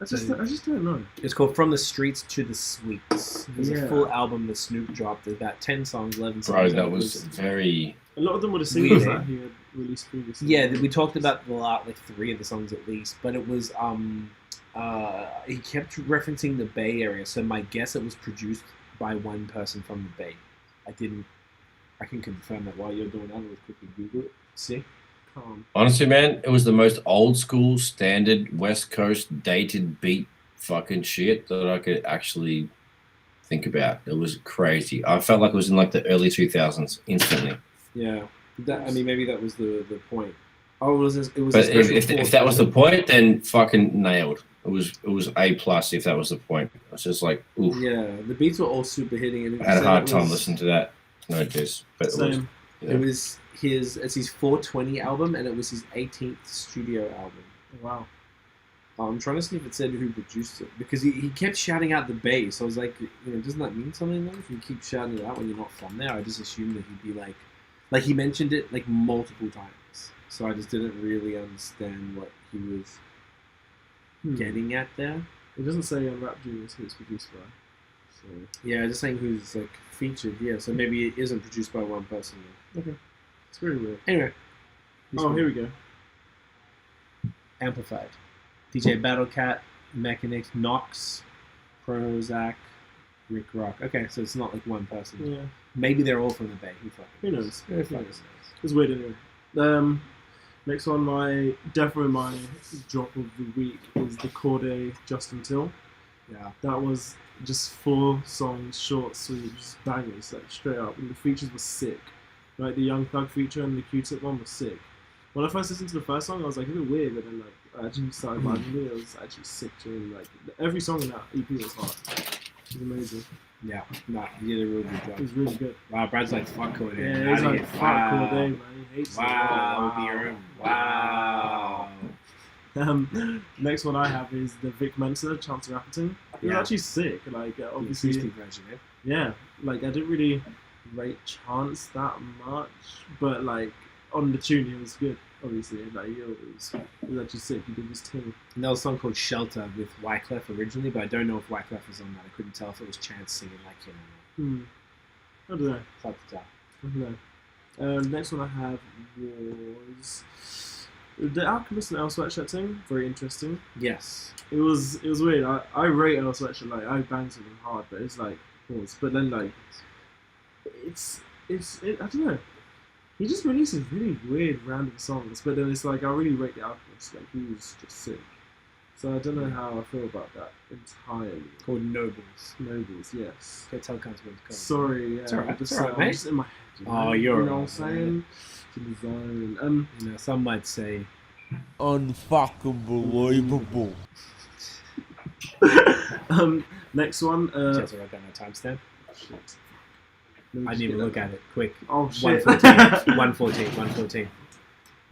I just don't know. It's called From the Streets to the Sweets. There's Yeah. a full album that Snoop dropped. There's about 10 songs, 11 songs. Bro, that It was very. A lot of them were the singles Weird. that he had released previously. Yeah, we talked about the like 3 of the songs at least, but it was he kept referencing the Bay Area, so my guess it was produced by one person from the Bay. I can confirm that while you're doing that. Let's quickly Google it. See? Calm. Honestly, man, it was the most old school, standard West Coast dated beat fucking shit that I could actually think about. It was crazy. I felt like it was in like the early 2000s instantly. Yeah. I mean, maybe that was the point. Oh, it was But if that was the point, then fucking nailed. It was A plus if that was the point. It was just like, oof. Yeah, the beats were all super hitting. And I had a hard time listening to that. No diss, but it was. Same. Yeah. It was his 420 album, and it was his 18th studio album. Wow. I'm trying to see if it said who produced it, because he kept shouting out the Bay. So I was like, doesn't that mean something though? If you keep shouting it out when you're not from there, I just assumed that he'd be like he mentioned it like multiple times. So I just didn't really understand what he was getting at there. It doesn't say on Rap Genius who it's produced by. So Yeah, just saying who's like featured. Yeah, so maybe it isn't produced by one person. Then. it's very weird. Anyway, Oh, here we go. Amplified. DJ Battlecat, Mechanics, Nox, Prozac, Rick Rock. Okay, so it's not like one person. Yeah. Maybe they're all from the Bay. Who knows? Who fucking knows? It's weird anyway. Next one, definitely my drop of the week is the Cordae Justin Till. Yeah. That was just 4 songs, short, sweet, just bangers, like straight up. And the features were sick. Like the Young Thug feature and the Q-Tip one was sick. When I first listened to the first song, I was like, it's a bit weird, but then like I actually started vibing with it. It was actually sick tune. Like every song in that EP was hard. It was amazing. Yeah. No, you did a really good It job. was really good. Wow, Brad's like, fuck Cordae. Yeah, he's like, fuck Cordae, man. He hates it. Wow. Wow. Next one I have is the Vic Mensa Chance the Rapper thing. It was Yeah. actually sick. Like The obviously, acoustic version, eh? yeah. Like I didn't really rate Chance that much, but like on the tune, it was good. Obviously, like it was actually sick. He did his thing. And there was a song called Shelter with Wyclef originally, but I don't know if Wyclef was on that. I couldn't tell if it was Chance singing like him or not. I don't know. It's hard to tell. I don't know. Next one I have was the Alchemist and Earl Sweatshirt thing. Very interesting. Yes. It was weird. I rate Earl Sweatshirt, like I bang something hard, but it's like pause. But then like it's I don't know. He just releases really weird, random songs, but then it's like I really rate the Alchemist. Like he was just sick. So I don't know how I feel about that entirely. Called Nobles. Nobles, yes. Can't tell cunts what it's called. Sorry, yeah. It's alright, Just, it's alright, I'm mate. just in my head. Oh, you're You know what I'm alright, saying? To the zone. You know, some might say. Unfucking believable. Next one. Just write down my timestamp. Shit. I didn't even look at it. Quick. Oh shit. 114. 114.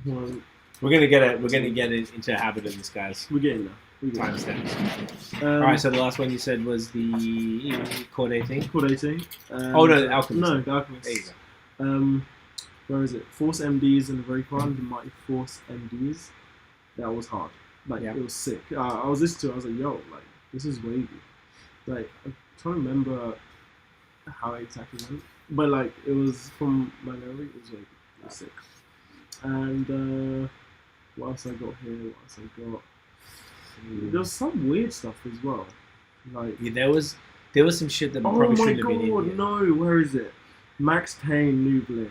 Well, We're gonna get it. We're gonna get it into a habit of this, guys. we're getting there. Timestamps. All right. So the last one you said was the Cordae thing. Cordae thing. Oh no, the Alchemist. No, the Alchemist. There you go. Where is it? Force MDs and Raekwon, the Mighty Force MDs. That was hard. Like Yeah. it was sick. I was listening to it. I was like, yo, like this is wavy. Like I'm trying to remember how it exactly went, but like it was from my memory. It was wavy. It was sick. And what else I got here? What else I got? There was some weird stuff as well. Like Yeah, there was some shit that oh probably my shouldn't have been in god, here. no! Where is it? Max Payne, New Blade.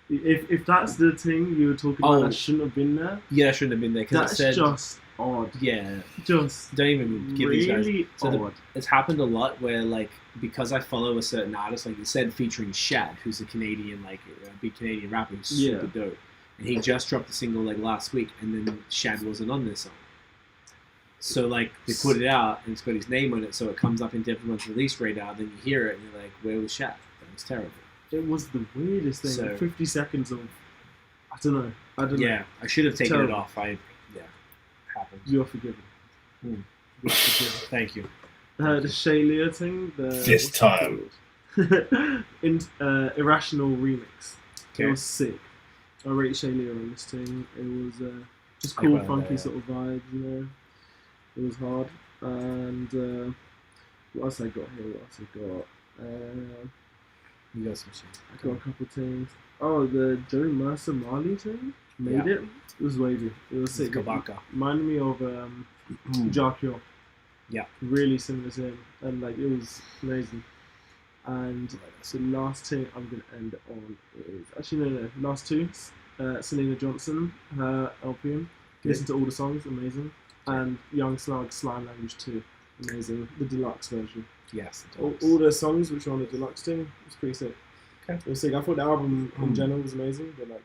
If that's the thing you were talking about, Oh. that shouldn't have been there. Yeah, that shouldn't have been there because That's it said. just odd. Yeah, Just don't even give these guys. really So odd. it's happened a lot where like because I follow a certain artist, like it said featuring Shad, who's a Canadian, like a big Canadian rapper who's super dope, and he just dropped a single like last week, and then Shad wasn't on this song. So like they put it out and it's got his name on it, so it comes up into everyone's release radar. Then you hear it and you're like, "Where was Shad?" That was terrible. It was the weirdest thing. So- 50 seconds of I don't know. Yeah, I should have taken it Terrible. off. Happened. You're forgiven. Hmm. You're forgiven. Thank you. The Shalia thing. This what's it time. called? Irrational remix. Okay. It was sick. I rate Shalia on this thing. It was just I cool, quite like funky that, sort of vibe, you know. It was hard. And what else I got here? What else I got? You got some shit. I got a couple things. Oh, the Joe Mercer Marley thing made Yeah. it. It was wavy. It was sick. Kabaka. Reminded me of H.E.R. Yeah. Really similar to him, and like it was amazing. And the last thing I'm gonna end on is actually no, last two. Selena Johnson, her LPM. Listen to all the songs, amazing. And Young Slug, Slime Language 2, amazing. The deluxe version. Yes. it All does. the songs which are on the deluxe thing, was pretty sick. Okay. It was sick. I thought the album in general was amazing, but like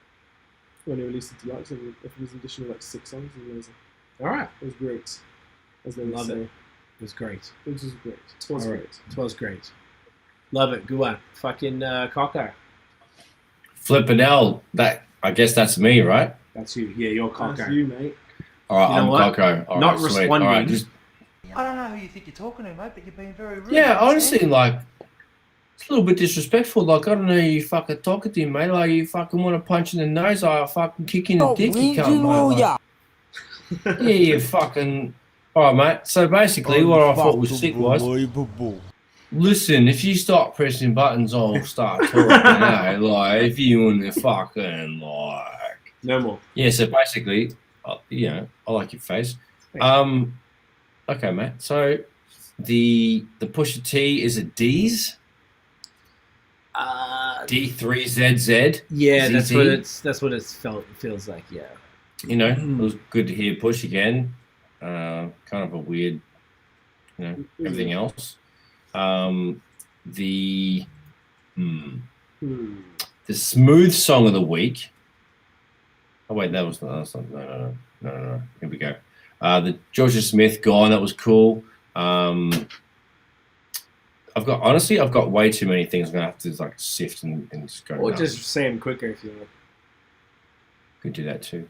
when they released the deluxe, if it was an additional like 6 songs, it was amazing. All right. It was great, as they would Love say. it. It was great. It was just great. It was All right. great. It was great. Love it. Good one. Fucking Cocker. Flippin' hell, that I guess that's me, right? That's you. Yeah, you're Cocker. That's you, mate. All right, You know I'm what? Coco. All Not right, sweet. responding. All right, just I don't know who you think you're talking to, mate, but you're being very rude. yeah, honestly, like it's a little bit disrespectful. Like I don't know who you fucking talking to, mate. Like you fucking want to punch in the nose, I fucking kick in the dick. You can't, mate. Like, yeah, you fucking. All right, mate. So basically, what I thought was sick was. Unbelievable. Listen, if you start pressing buttons, I'll start talking. Like, if you want to fucking like, No more. yeah. So basically, you know, I like your face. Thanks. Okay, mate. So the Pusha T is a D's D3ZZ. Yeah, ZZ. that's what it feels like. Yeah. You know, it was good to hear Push again. Kind of a weird, you know, everything else. The smooth song of the week. Oh wait, that's not no. Here we go. The Jorja Smith Gone, that was cool. I've got way too many things. I'm gonna have to like sift and just go. Or nuts. just say them quicker if you want. Could do that too.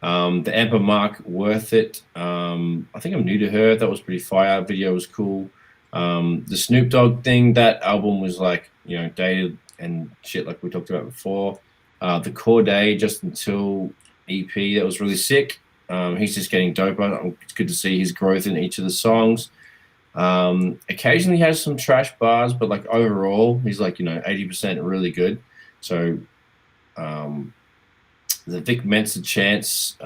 The Amber Mark, Worth It. I think I'm new to her. That was pretty fire. Video was cool. The Snoop Dogg thing, that album was like, you know, dated and shit like we talked about before. The Cordae, Just Until EP, that was really sick. He's just getting doper. It's good to see his growth in each of the songs. Occasionally has some trash bars, but like overall, he's like, you know, 80% really good. So, the Vic Mensa Chance,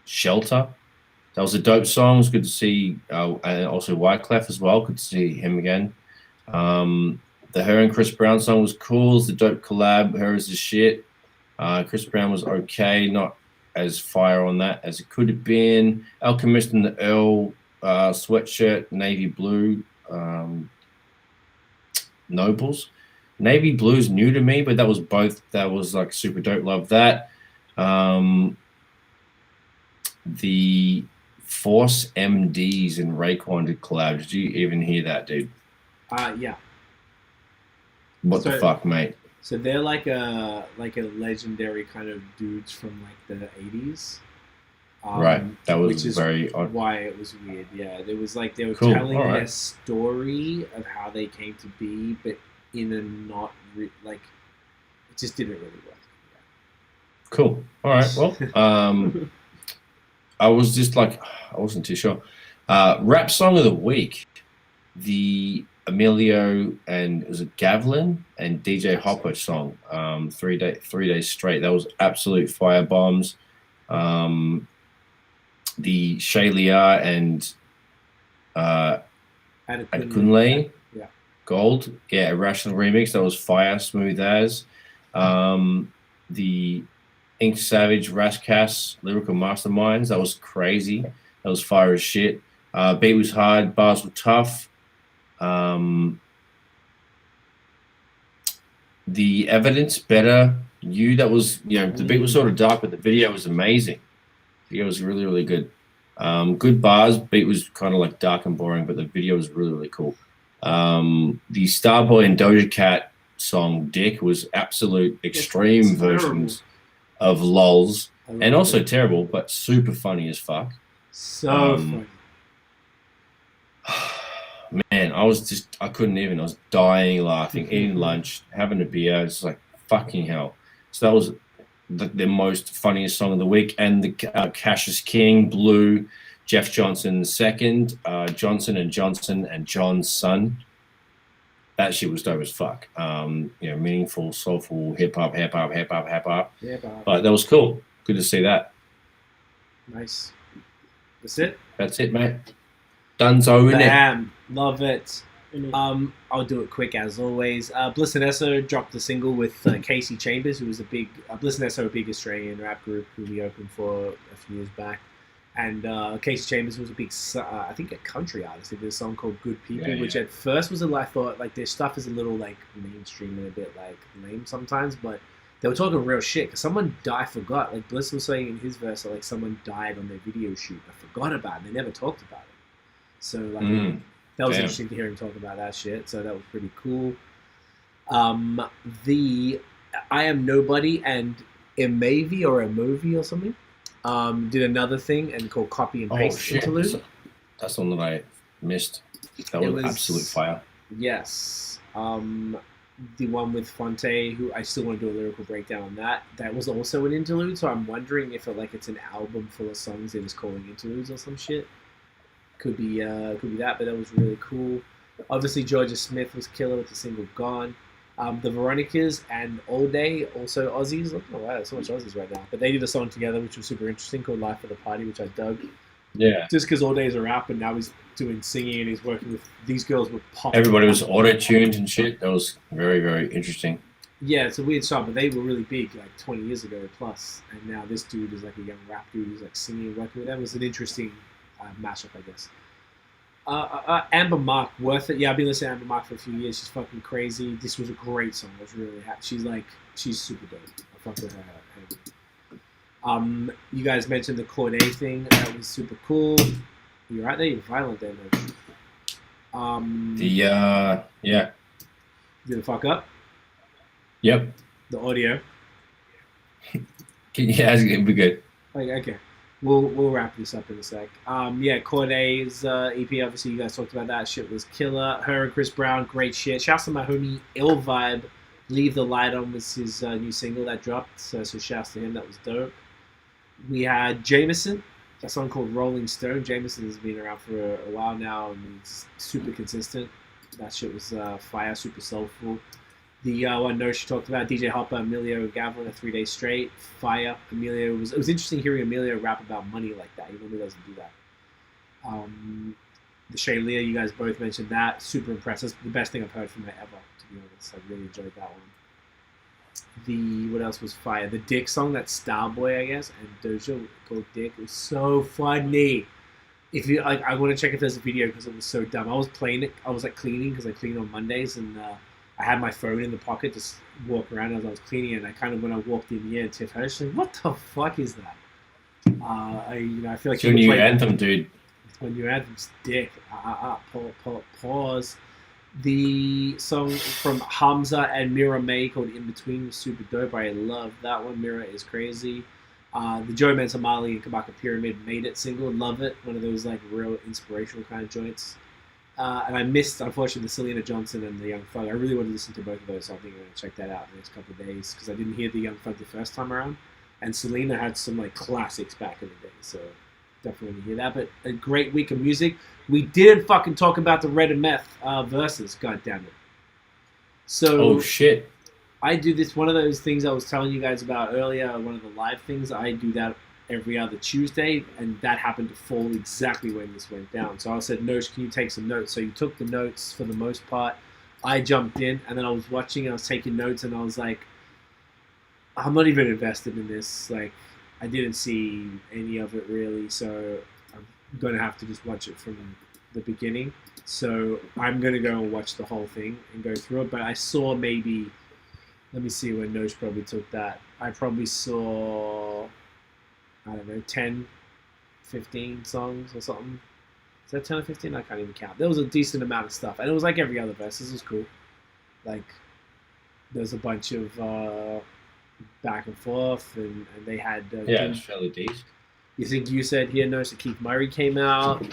Shelter. That was a dope song. It's good to see, and also Wyclef as well. Good to see him again. The H.E.R and Chris Brown song was cool. It's a dope collab. H.E.R is the shit. Chris Brown was okay, not as fire on that as it could have been. Alchemist and the Earl Sweatshirt, navy blue. Nobles. Navy blue's new to me, but that was like super dope. Love that. The Force MDs and Raekwon did collab. Did you even hear that, dude? Yeah. What the fuck, mate? So they're like a legendary kind of dudes from like the 80s. Right. That was which is very odd. why it was weird. Yeah, there was like they were Cool. telling All right. their story of how they came to be, but in a not like it just didn't really work. Cool. All right. Well, I was just like, I wasn't too sure. Rap song of the week, the Emilio and was it Gavlin and DJ Hoppa song, 3 days straight. That was absolute fire bombs. The Shaylia and Adekunle Gold, yeah, Irrational remix. That was fire, smooth as. The Ink Savage Rascas Lyrical Masterminds. That was crazy. That was fire as shit. Beat was hard. Bars were tough. The Evidence Better You. That was, you know, the beat was sort of dark, but the video was amazing. The video was really, really good. Good bars. Beat was kind of like dark and boring, but the video was really, really cool. The Starboy and Doja Cat song Dick was absolute extreme versions of lols, and also terrible, but super funny as fuck. So funny. Man, I couldn't even. I was dying laughing, eating lunch, having a beer. It's like, fucking hell. So that was the most funniest song of the week. And the Cassius King, Blue, Jeff Johnson second, Johnson and John's son. That shit was dope as fuck. You know, meaningful, soulful, hip hop. But that was cool. Good to see that. Nice. That's it? That's it, mate. Dunzo, innit? Bam. Love it. I'll do it quick as always. Bliss and Esso dropped a single with Kasey Chambers, who was a big Bliss and Esso, a big Australian rap group who we opened for a few years back. And Kasey Chambers was a big, I think, a country artist. They did a song called "Good People," which at first was I thought like their stuff is a little like mainstream and a bit like lame sometimes, but they were talking real shit. Because someone died, I forgot. Like Bliss was saying in his verse, like someone died on their video shoot. I forgot about it. They never talked about it. So like that was interesting to hear him talk about that shit. So that was pretty cool. The I Am Nobody and Emmavie or something did another thing and called Copy and Paste Interlude. That's the one that I missed. That was absolute fire. Yes. The one with Fonte, who I still want to do a lyrical breakdown on that. That was also an interlude. So I'm wondering if it's an album full of songs they're just calling interludes or some shit. Could be that, but that was really cool. Obviously, Jorja Smith was killer with the single "Gone." The Veronicas and Allday, also Aussies. Oh wow, there's so much Aussies right now. But they did a song together, which was super interesting, called "Life of the Party," which I dug. Yeah. Just because Allday's a rapper, and now he's doing singing, and he's working with these girls were popping. Everybody was auto-tuned and shit. That was very, very interesting. Yeah, it's a weird song, but they were really big like 20 years ago plus, and now this dude is like a young rap dude who's like singing and working with them. It was an interesting mashup, I guess. Amber Mark, worth it. Yeah, I've been listening to Amber Mark for a few years. She's fucking crazy. This was a great song. I was really happy. She's super dope. I fuck with her. You guys mentioned the Cordae thing. That was super cool. You're right there. You're violent there, man. Yeah. Did it fuck up? Yep. The audio. Yeah, it'll be good. Okay. We'll wrap this up in a sec. Cordae's EP, obviously you guys talked about that. Shit was killer. H.E.R and Chris Brown, great shit. Shouts to my homie illvibe. Leave the Light On was his new single that dropped. So shouts to him. That was dope. We had JMSN, a song called Rolling Stone. JMSN has been around for a while now and it's super consistent. That shit was fire, super soulful. The one Nosh talked about, DJ Hoppa, Emilio Gavlin, 3 days straight, fire. It was interesting hearing Emilio rap about money like that. He normally doesn't do that. the Shay Leah, you guys both mentioned that. Super impressed. That's the best thing I've heard from her ever, to be honest. I really enjoyed that one. What else was fire? The Dick song, that Starboy, I guess, and Doja called Dick. It was so funny. If you like, I want to check if there's a video because it was so dumb. I was playing it. I was like cleaning because I clean on Mondays, and I had my phone in the pocket, just walk around as I was cleaning. And I kind of when I walked in the air, Tiff heard, she's like, "What the fuck is that?" I feel like it's your new anthem, dude. It's my new anthem's Dick. Pause. The song from Hamza and Mira May called In Between was super dope. I love that one. Mira is crazy. The Joe Mensa Mali and Kabaka Pyramid Made It single. Love it. One of those like real inspirational kind of joints. And I missed, unfortunately, the Selena Johnson and the Young Thug. I really want to listen to both of those, so I think I'm going to check that out in the next couple of days because I didn't hear the Young Thug the first time around. And Selena had some like classics back in the day, so definitely want to hear that. But a great week of music. We didn't fucking talk about the Red and Meth verses, god damn it. So Oh shit. I do this, one of those things I was telling you guys about earlier, one of the live things. I do that every other Tuesday, and that happened to fall exactly when this went down. So I said, Nosh, can you take some notes? So you took the notes for the most part. I jumped in, and then I was watching, I was taking notes, and I was like, I'm not even invested in this. Like, I didn't see any of it really, so I'm going to have to just watch it from the beginning. So I'm going to go and watch the whole thing and go through it. But I saw maybe, let me see when Nosh probably took that. I probably saw, I don't know, 10, 15 songs or something. Is that 10 or 15? I can't even count. There was a decent amount of stuff. And it was like every other verse. This was cool. Like, there's a bunch of back and forth, and they had... yeah, it's fairly decent. You think you said here, Nosh, that Keith Murray came out.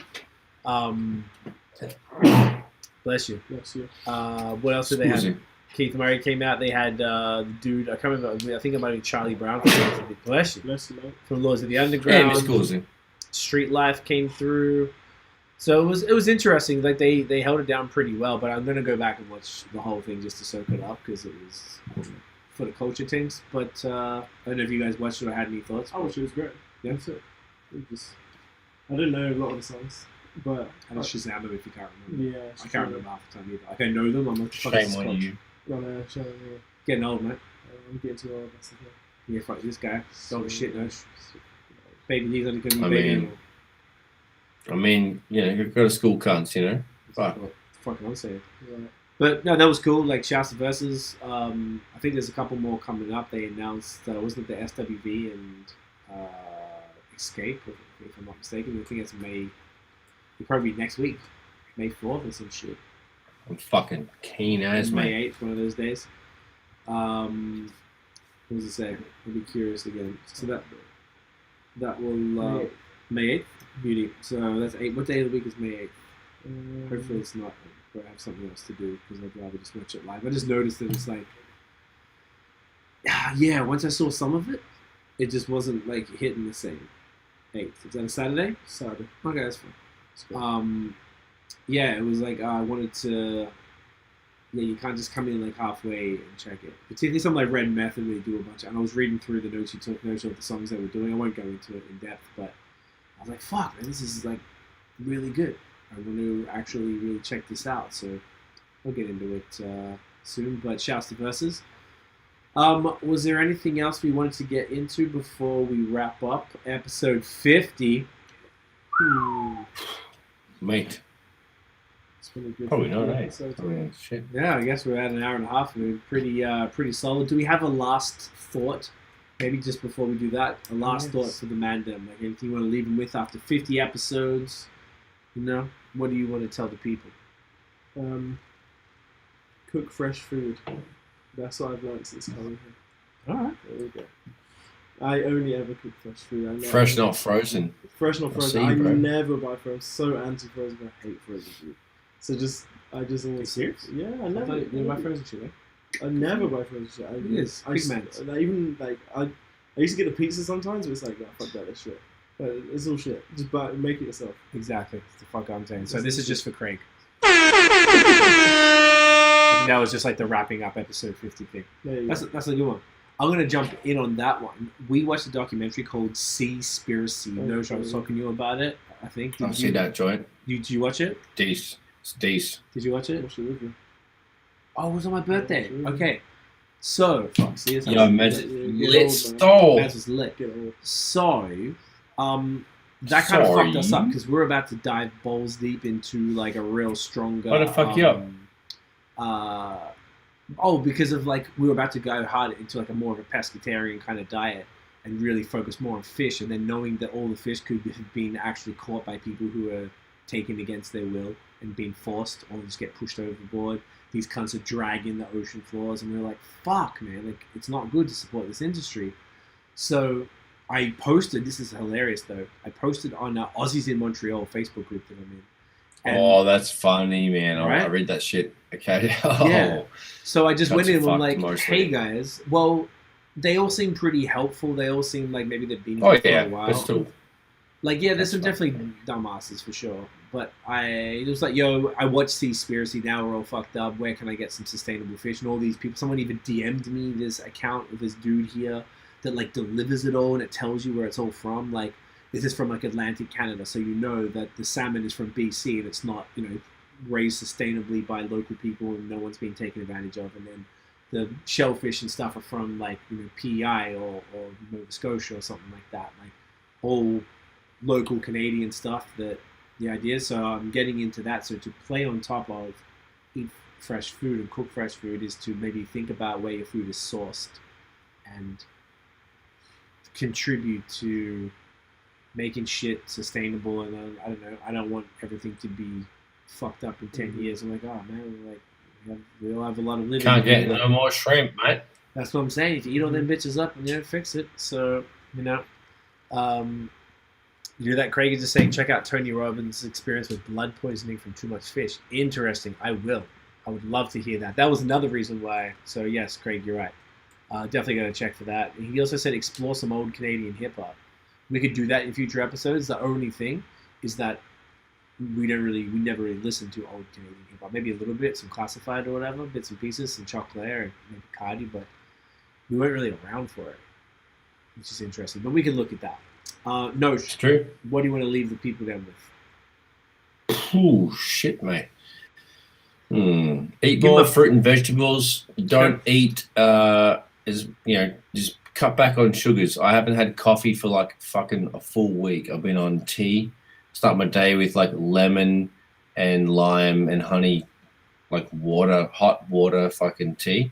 Bless you. Yes, yeah. What else did they have? Scusi. Keith Murray came out. They had the dude, I can't remember, I think it might be Charlie Brown. Bless you. Bless you, mate. From Laws of the Yeah, Underground. Miss Scusi. Street Life came through. So it was interesting. Like they held it down pretty well, but I'm going to go back and watch the whole thing just to soak it up because it was for the culture things. But I don't know if you guys watched it or had any thoughts. I watched it. It was great. Yeah. That's it. I didn't know a lot of the songs, but And it's Shazam them if you can't remember. yeah, I can't remember half the time either. Like I know them. I'm like Shame on you. Getting old, mate. I'm getting too old. That's the thing. Yeah, fuck this guy. Don't shit, no. Baby, he's only gonna be I baby mean, anymore. I mean, you know, go to school cunts, you know. Fuck. What the fuck I'm saying. Right. But no, that was cool. Like shouts to verses. I think there's a couple more coming up. They announced wasn't it the SWV and Escape, if I'm not mistaken. I think it's May. It'll probably be next week, May 4th or some shit. I'm fucking keen as, May mate. 8th, one of those days. What does it say? I'll be curious again. So that will May 8th, beauty. So that's 8. What day of the week is May 8th? Hopefully it's not. But I have something else to do because I'd rather just watch it live. I just noticed that it's like, yeah. Once I saw some of it, it just wasn't like hitting the same. 8th. Is that a Saturday? Saturday. Okay, that's fine. Yeah, it was like I wanted to. Yeah, you can't just come in like halfway and check it. Particularly something like Red Meth, and they do a bunch. And I was reading through the notes you took, notes of the songs they were doing. I won't go into it in depth, but I was like, "Fuck, man, this is like really good. I want to actually really check this out." So I'll get into it soon. But shouts to verses. Was there anything else we wanted to get into before we wrap up episode 50? Mate. It's been a good Probably not, eh? episode. I mean, shit. Yeah, I guess we're at an hour and a half. We're pretty solid. Do we have a last thought? Maybe just before we do that, a last thought for the Mandem. Like anything you want to leave them with after 50 episodes? You know, what do you want to tell the people? Cook fresh food. That's what I've learned since coming here. All right. There we go. I only ever cook fresh food. Fresh, not frozen. Fresh, not frozen. see, I bro. never buy frozen. I'm so anti-frozen. I hate frozen food. So I just always. serious? Yeah, I I never. thought you buy frozen shit, eh? I never buy frozen shit. Yes, big man's. I even like I used to get the pizza sometimes, but it's like, fuck that, it's shit. But it's all shit. Just make it yourself. Exactly. That's the fuck I'm saying. So this is just for Craig. That was just like the wrapping up episode 50 thing. There you That's a good one. I'm going to jump in on that one. We watched a documentary called Seaspiracy. Oh, No, I was talking to you about it. I think. I've seen that joint. Did you watch it? It's decent. Did you watch it? Watch it with you. Oh, it was on my birthday. Yeah. Okay. So, fuck, see, it's Yo, Mez, Yeah, let's man. stall. Maz was lit. Get it all. So, that kind of Sorry. fucked us up because we're about to dive balls deep into like a real stronger. What the fuck you up? Because of like we were about to go hard into like a more of a pescatarian kind of diet and really focus more on fish, and then knowing that all the fish could have been actually caught by people who are taken against their will and being forced or just get pushed overboard. These cunts are dragging the ocean floors, and we're like, fuck, man, like it's not good to support this industry. So I posted, this is hilarious though, I posted on Aussies in Montreal Facebook group that I'm in. And, Oh, that's funny, man. Right? I read that shit. Okay. Oh. Yeah. So I just went in and I'm like, mostly. hey guys, well, they all seem pretty helpful. They all seem like maybe they've been Oh, here for yeah. a while. That's still. Like, yeah, there's That's some fucking definitely dumbasses for sure. But it was like, yo, I watched Seaspiracy, now we're all fucked up. Where can I get some sustainable fish? And all these people, someone even DM'd me this account of this dude here that like delivers it all and it tells you where it's all from. Like, this is from like Atlantic Canada, so you know that the salmon is from BC and it's not, raised sustainably by local people and no one's being taken advantage of. And then the shellfish and stuff are from like, PEI or Nova Scotia or something like that. Like all local Canadian stuff that the idea. So I'm getting into that. So to play on top of eat fresh food and cook fresh food is to maybe think about where your food is sourced and contribute to making shit sustainable. And then, I don't know, I don't want everything to be fucked up in 10 years. I'm like, oh man, like we all have a lot of living. Can't get no more shrimp, mate. That's what I'm saying. If you eat all them bitches up and fix it. So, you know that Craig is just saying, check out Tony Robbins' experience with blood poisoning from too much fish. Interesting. I will. I would love to hear that. That was another reason why. So yes, Craig, you're right. Definitely going to check for that. And he also said explore some old Canadian hip hop. We could do that in future episodes. The only thing is that we never really listen to old Canadian hip hop. Maybe a little bit, some Classified or whatever, bits and pieces, some Chocolate and maybe Cardi, but we weren't really around for it, which is interesting. But we can look at that. No, It's true. what do you want to leave the people then with? Oh shit, mate. Eat more fruit and vegetables. Don't eat just cut back on sugars. I haven't had coffee for like fucking a full week. I've been on tea. Start my day with like lemon and lime and honey, like water, hot water fucking tea.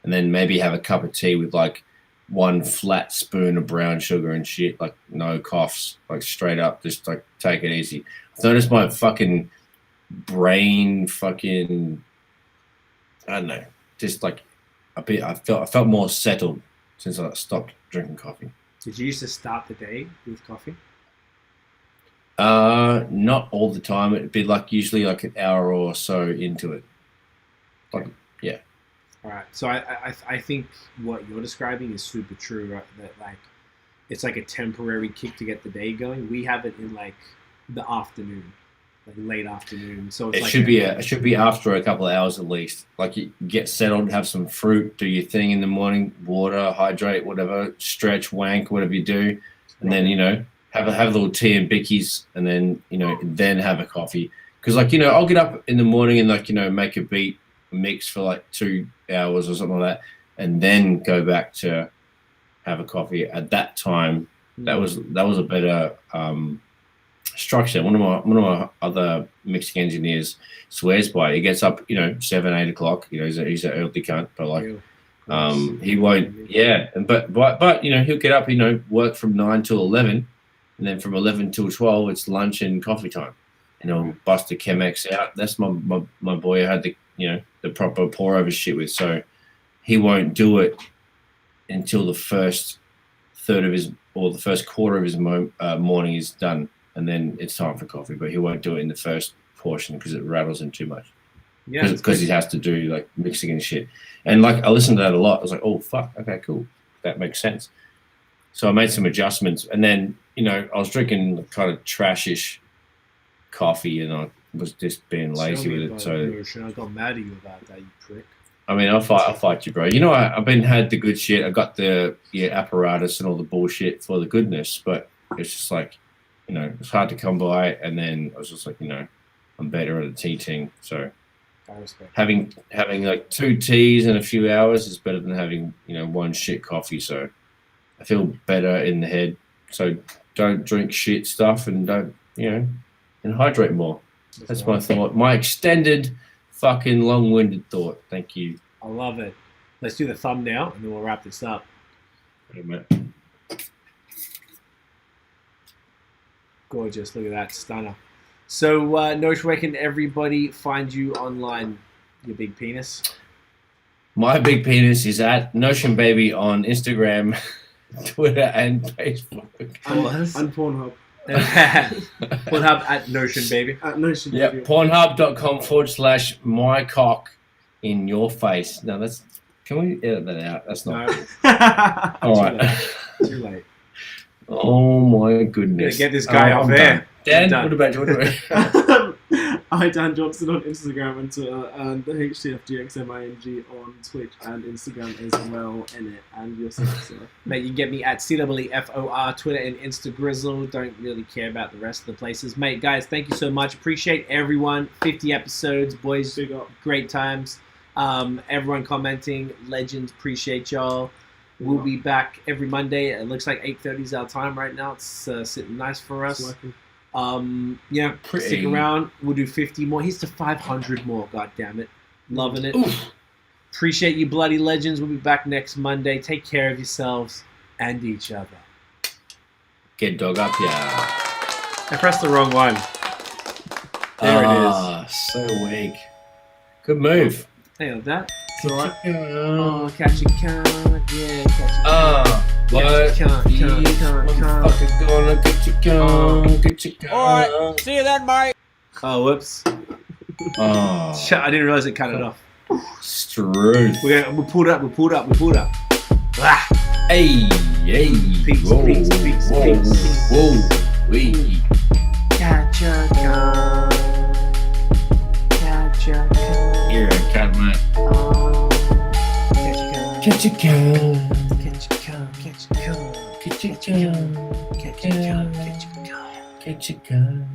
And then maybe have a cup of tea with like one flat spoon of brown sugar and shit, like no coughs, like straight up, just like take it easy. I've noticed my fucking brain fucking, I don't know, just like a bit, I felt more settled since I stopped drinking coffee. Did you used to start the day with coffee? Not all the time. It'd be like usually like an hour or so into it. Like, yeah. All right. So I think what you're describing is super true, right? That like it's like a temporary kick to get the day going. We have it in like the afternoon, like late afternoon. So it's It like should be after a couple of hours at least. Like you get settled, have some fruit, do your thing in the morning, water, hydrate, whatever, stretch, wank, whatever you do, and then have a little tea and bickies, and then then have a coffee. Because I'll get up in the morning and make a beat mix for like 2 hours or something like that, and then go back to have a coffee at that time. That was a better structure. One of my other mixing engineers swears by it. He gets up 7-8 o'clock. He's an early cunt, but like he won't but he'll get up, work from 9 till 11, and then from 11 till 12 it's lunch and coffee time, and he'll bust the Chemex out. That's my boy. I had the proper pour over shit with, so he won't do it until the first third of his, or the first quarter of his morning is done, and then it's time for coffee. But he won't do it in the first portion because it rattles him too much. Yeah, because he has to do like mixing and shit. And like I listened to that a lot. I was like, oh fuck, okay, cool, that makes sense. So I made some adjustments, and then I was drinking kind of trashish coffee, and I was just being lazy with it. So I got mad at you about that, you prick. I mean, I'll fight you, bro. I've had the good shit. I got the apparatus and all the bullshit for the goodness, but it's just like you know, it's hard to come by. And then I was just like, you know, I'm better at a tea ting. So I respect. having like 2 teas in a few hours is better than having, you know, 1 shit coffee. So I feel better in the head. So don't drink shit stuff and don't, you know, and hydrate more. That's my thought. My extended, fucking long-winded thought. Thank you. I love it. Let's do the thumbnail and then we'll wrap this up. Wait a minute. Gorgeous. Look at that. Stunner. So, Nosh, where can everybody find you online, your big penis? My big penis is at Notion Baby on Instagram, Twitter, and Facebook. And Pornhub. Pornhub at Notion Baby. At Notion Yep, Baby. pornhub.com/my cock in your face. No, that's. Can we edit that out? That's not. No. All right. Too late. Oh my Gonna goodness. get this guy off I'm air. done. Dan, Done. what about you? I Dan Johnson on Instagram and Twitter, and the HTFGXMING on Twitch and Instagram as well in it, and yourself, sir. Mate, you can get me at CWFOR, Twitter and Instagrizzle. Don't really care about the rest of the places. Mate, guys, thank you so much. Appreciate everyone. 50 episodes, boys. Big up. Great times. Everyone commenting. Legends. Appreciate y'all. We'll be back every Monday. It looks like 8:30 is our time right now. It's sitting nice for us. Yeah, Pretty. stick around. We'll do 50 more. Here's to 500 more. God damn it. Loving it. Oof. Appreciate you, bloody legends. We'll be back next Monday. Take care of yourselves and each other. Get dog up, yeah. I pressed the wrong one. There it is. So weak. Good move. Hey, on that. It's alright. Oh, catch a cunt. Yeah, catch a cunt. What? Cunt. Motherfucker gonna get you gun, get you gun. Alright, see you then, mate. Oh, whoops. Oh, Shit, I didn't realize it cut it off. Struth. We pulled up. Ah. Hey, hey. Peace, Whoa, peace. whoa, whoa, wee. Catch a cunt. Catch a cunt. Here, cat man. Oh. Catch a cunt. Catch a gun. Catch a cunt. Catch a cunt. Catch a gun. Catch a cunt. Catch a cunt. Catch a gun.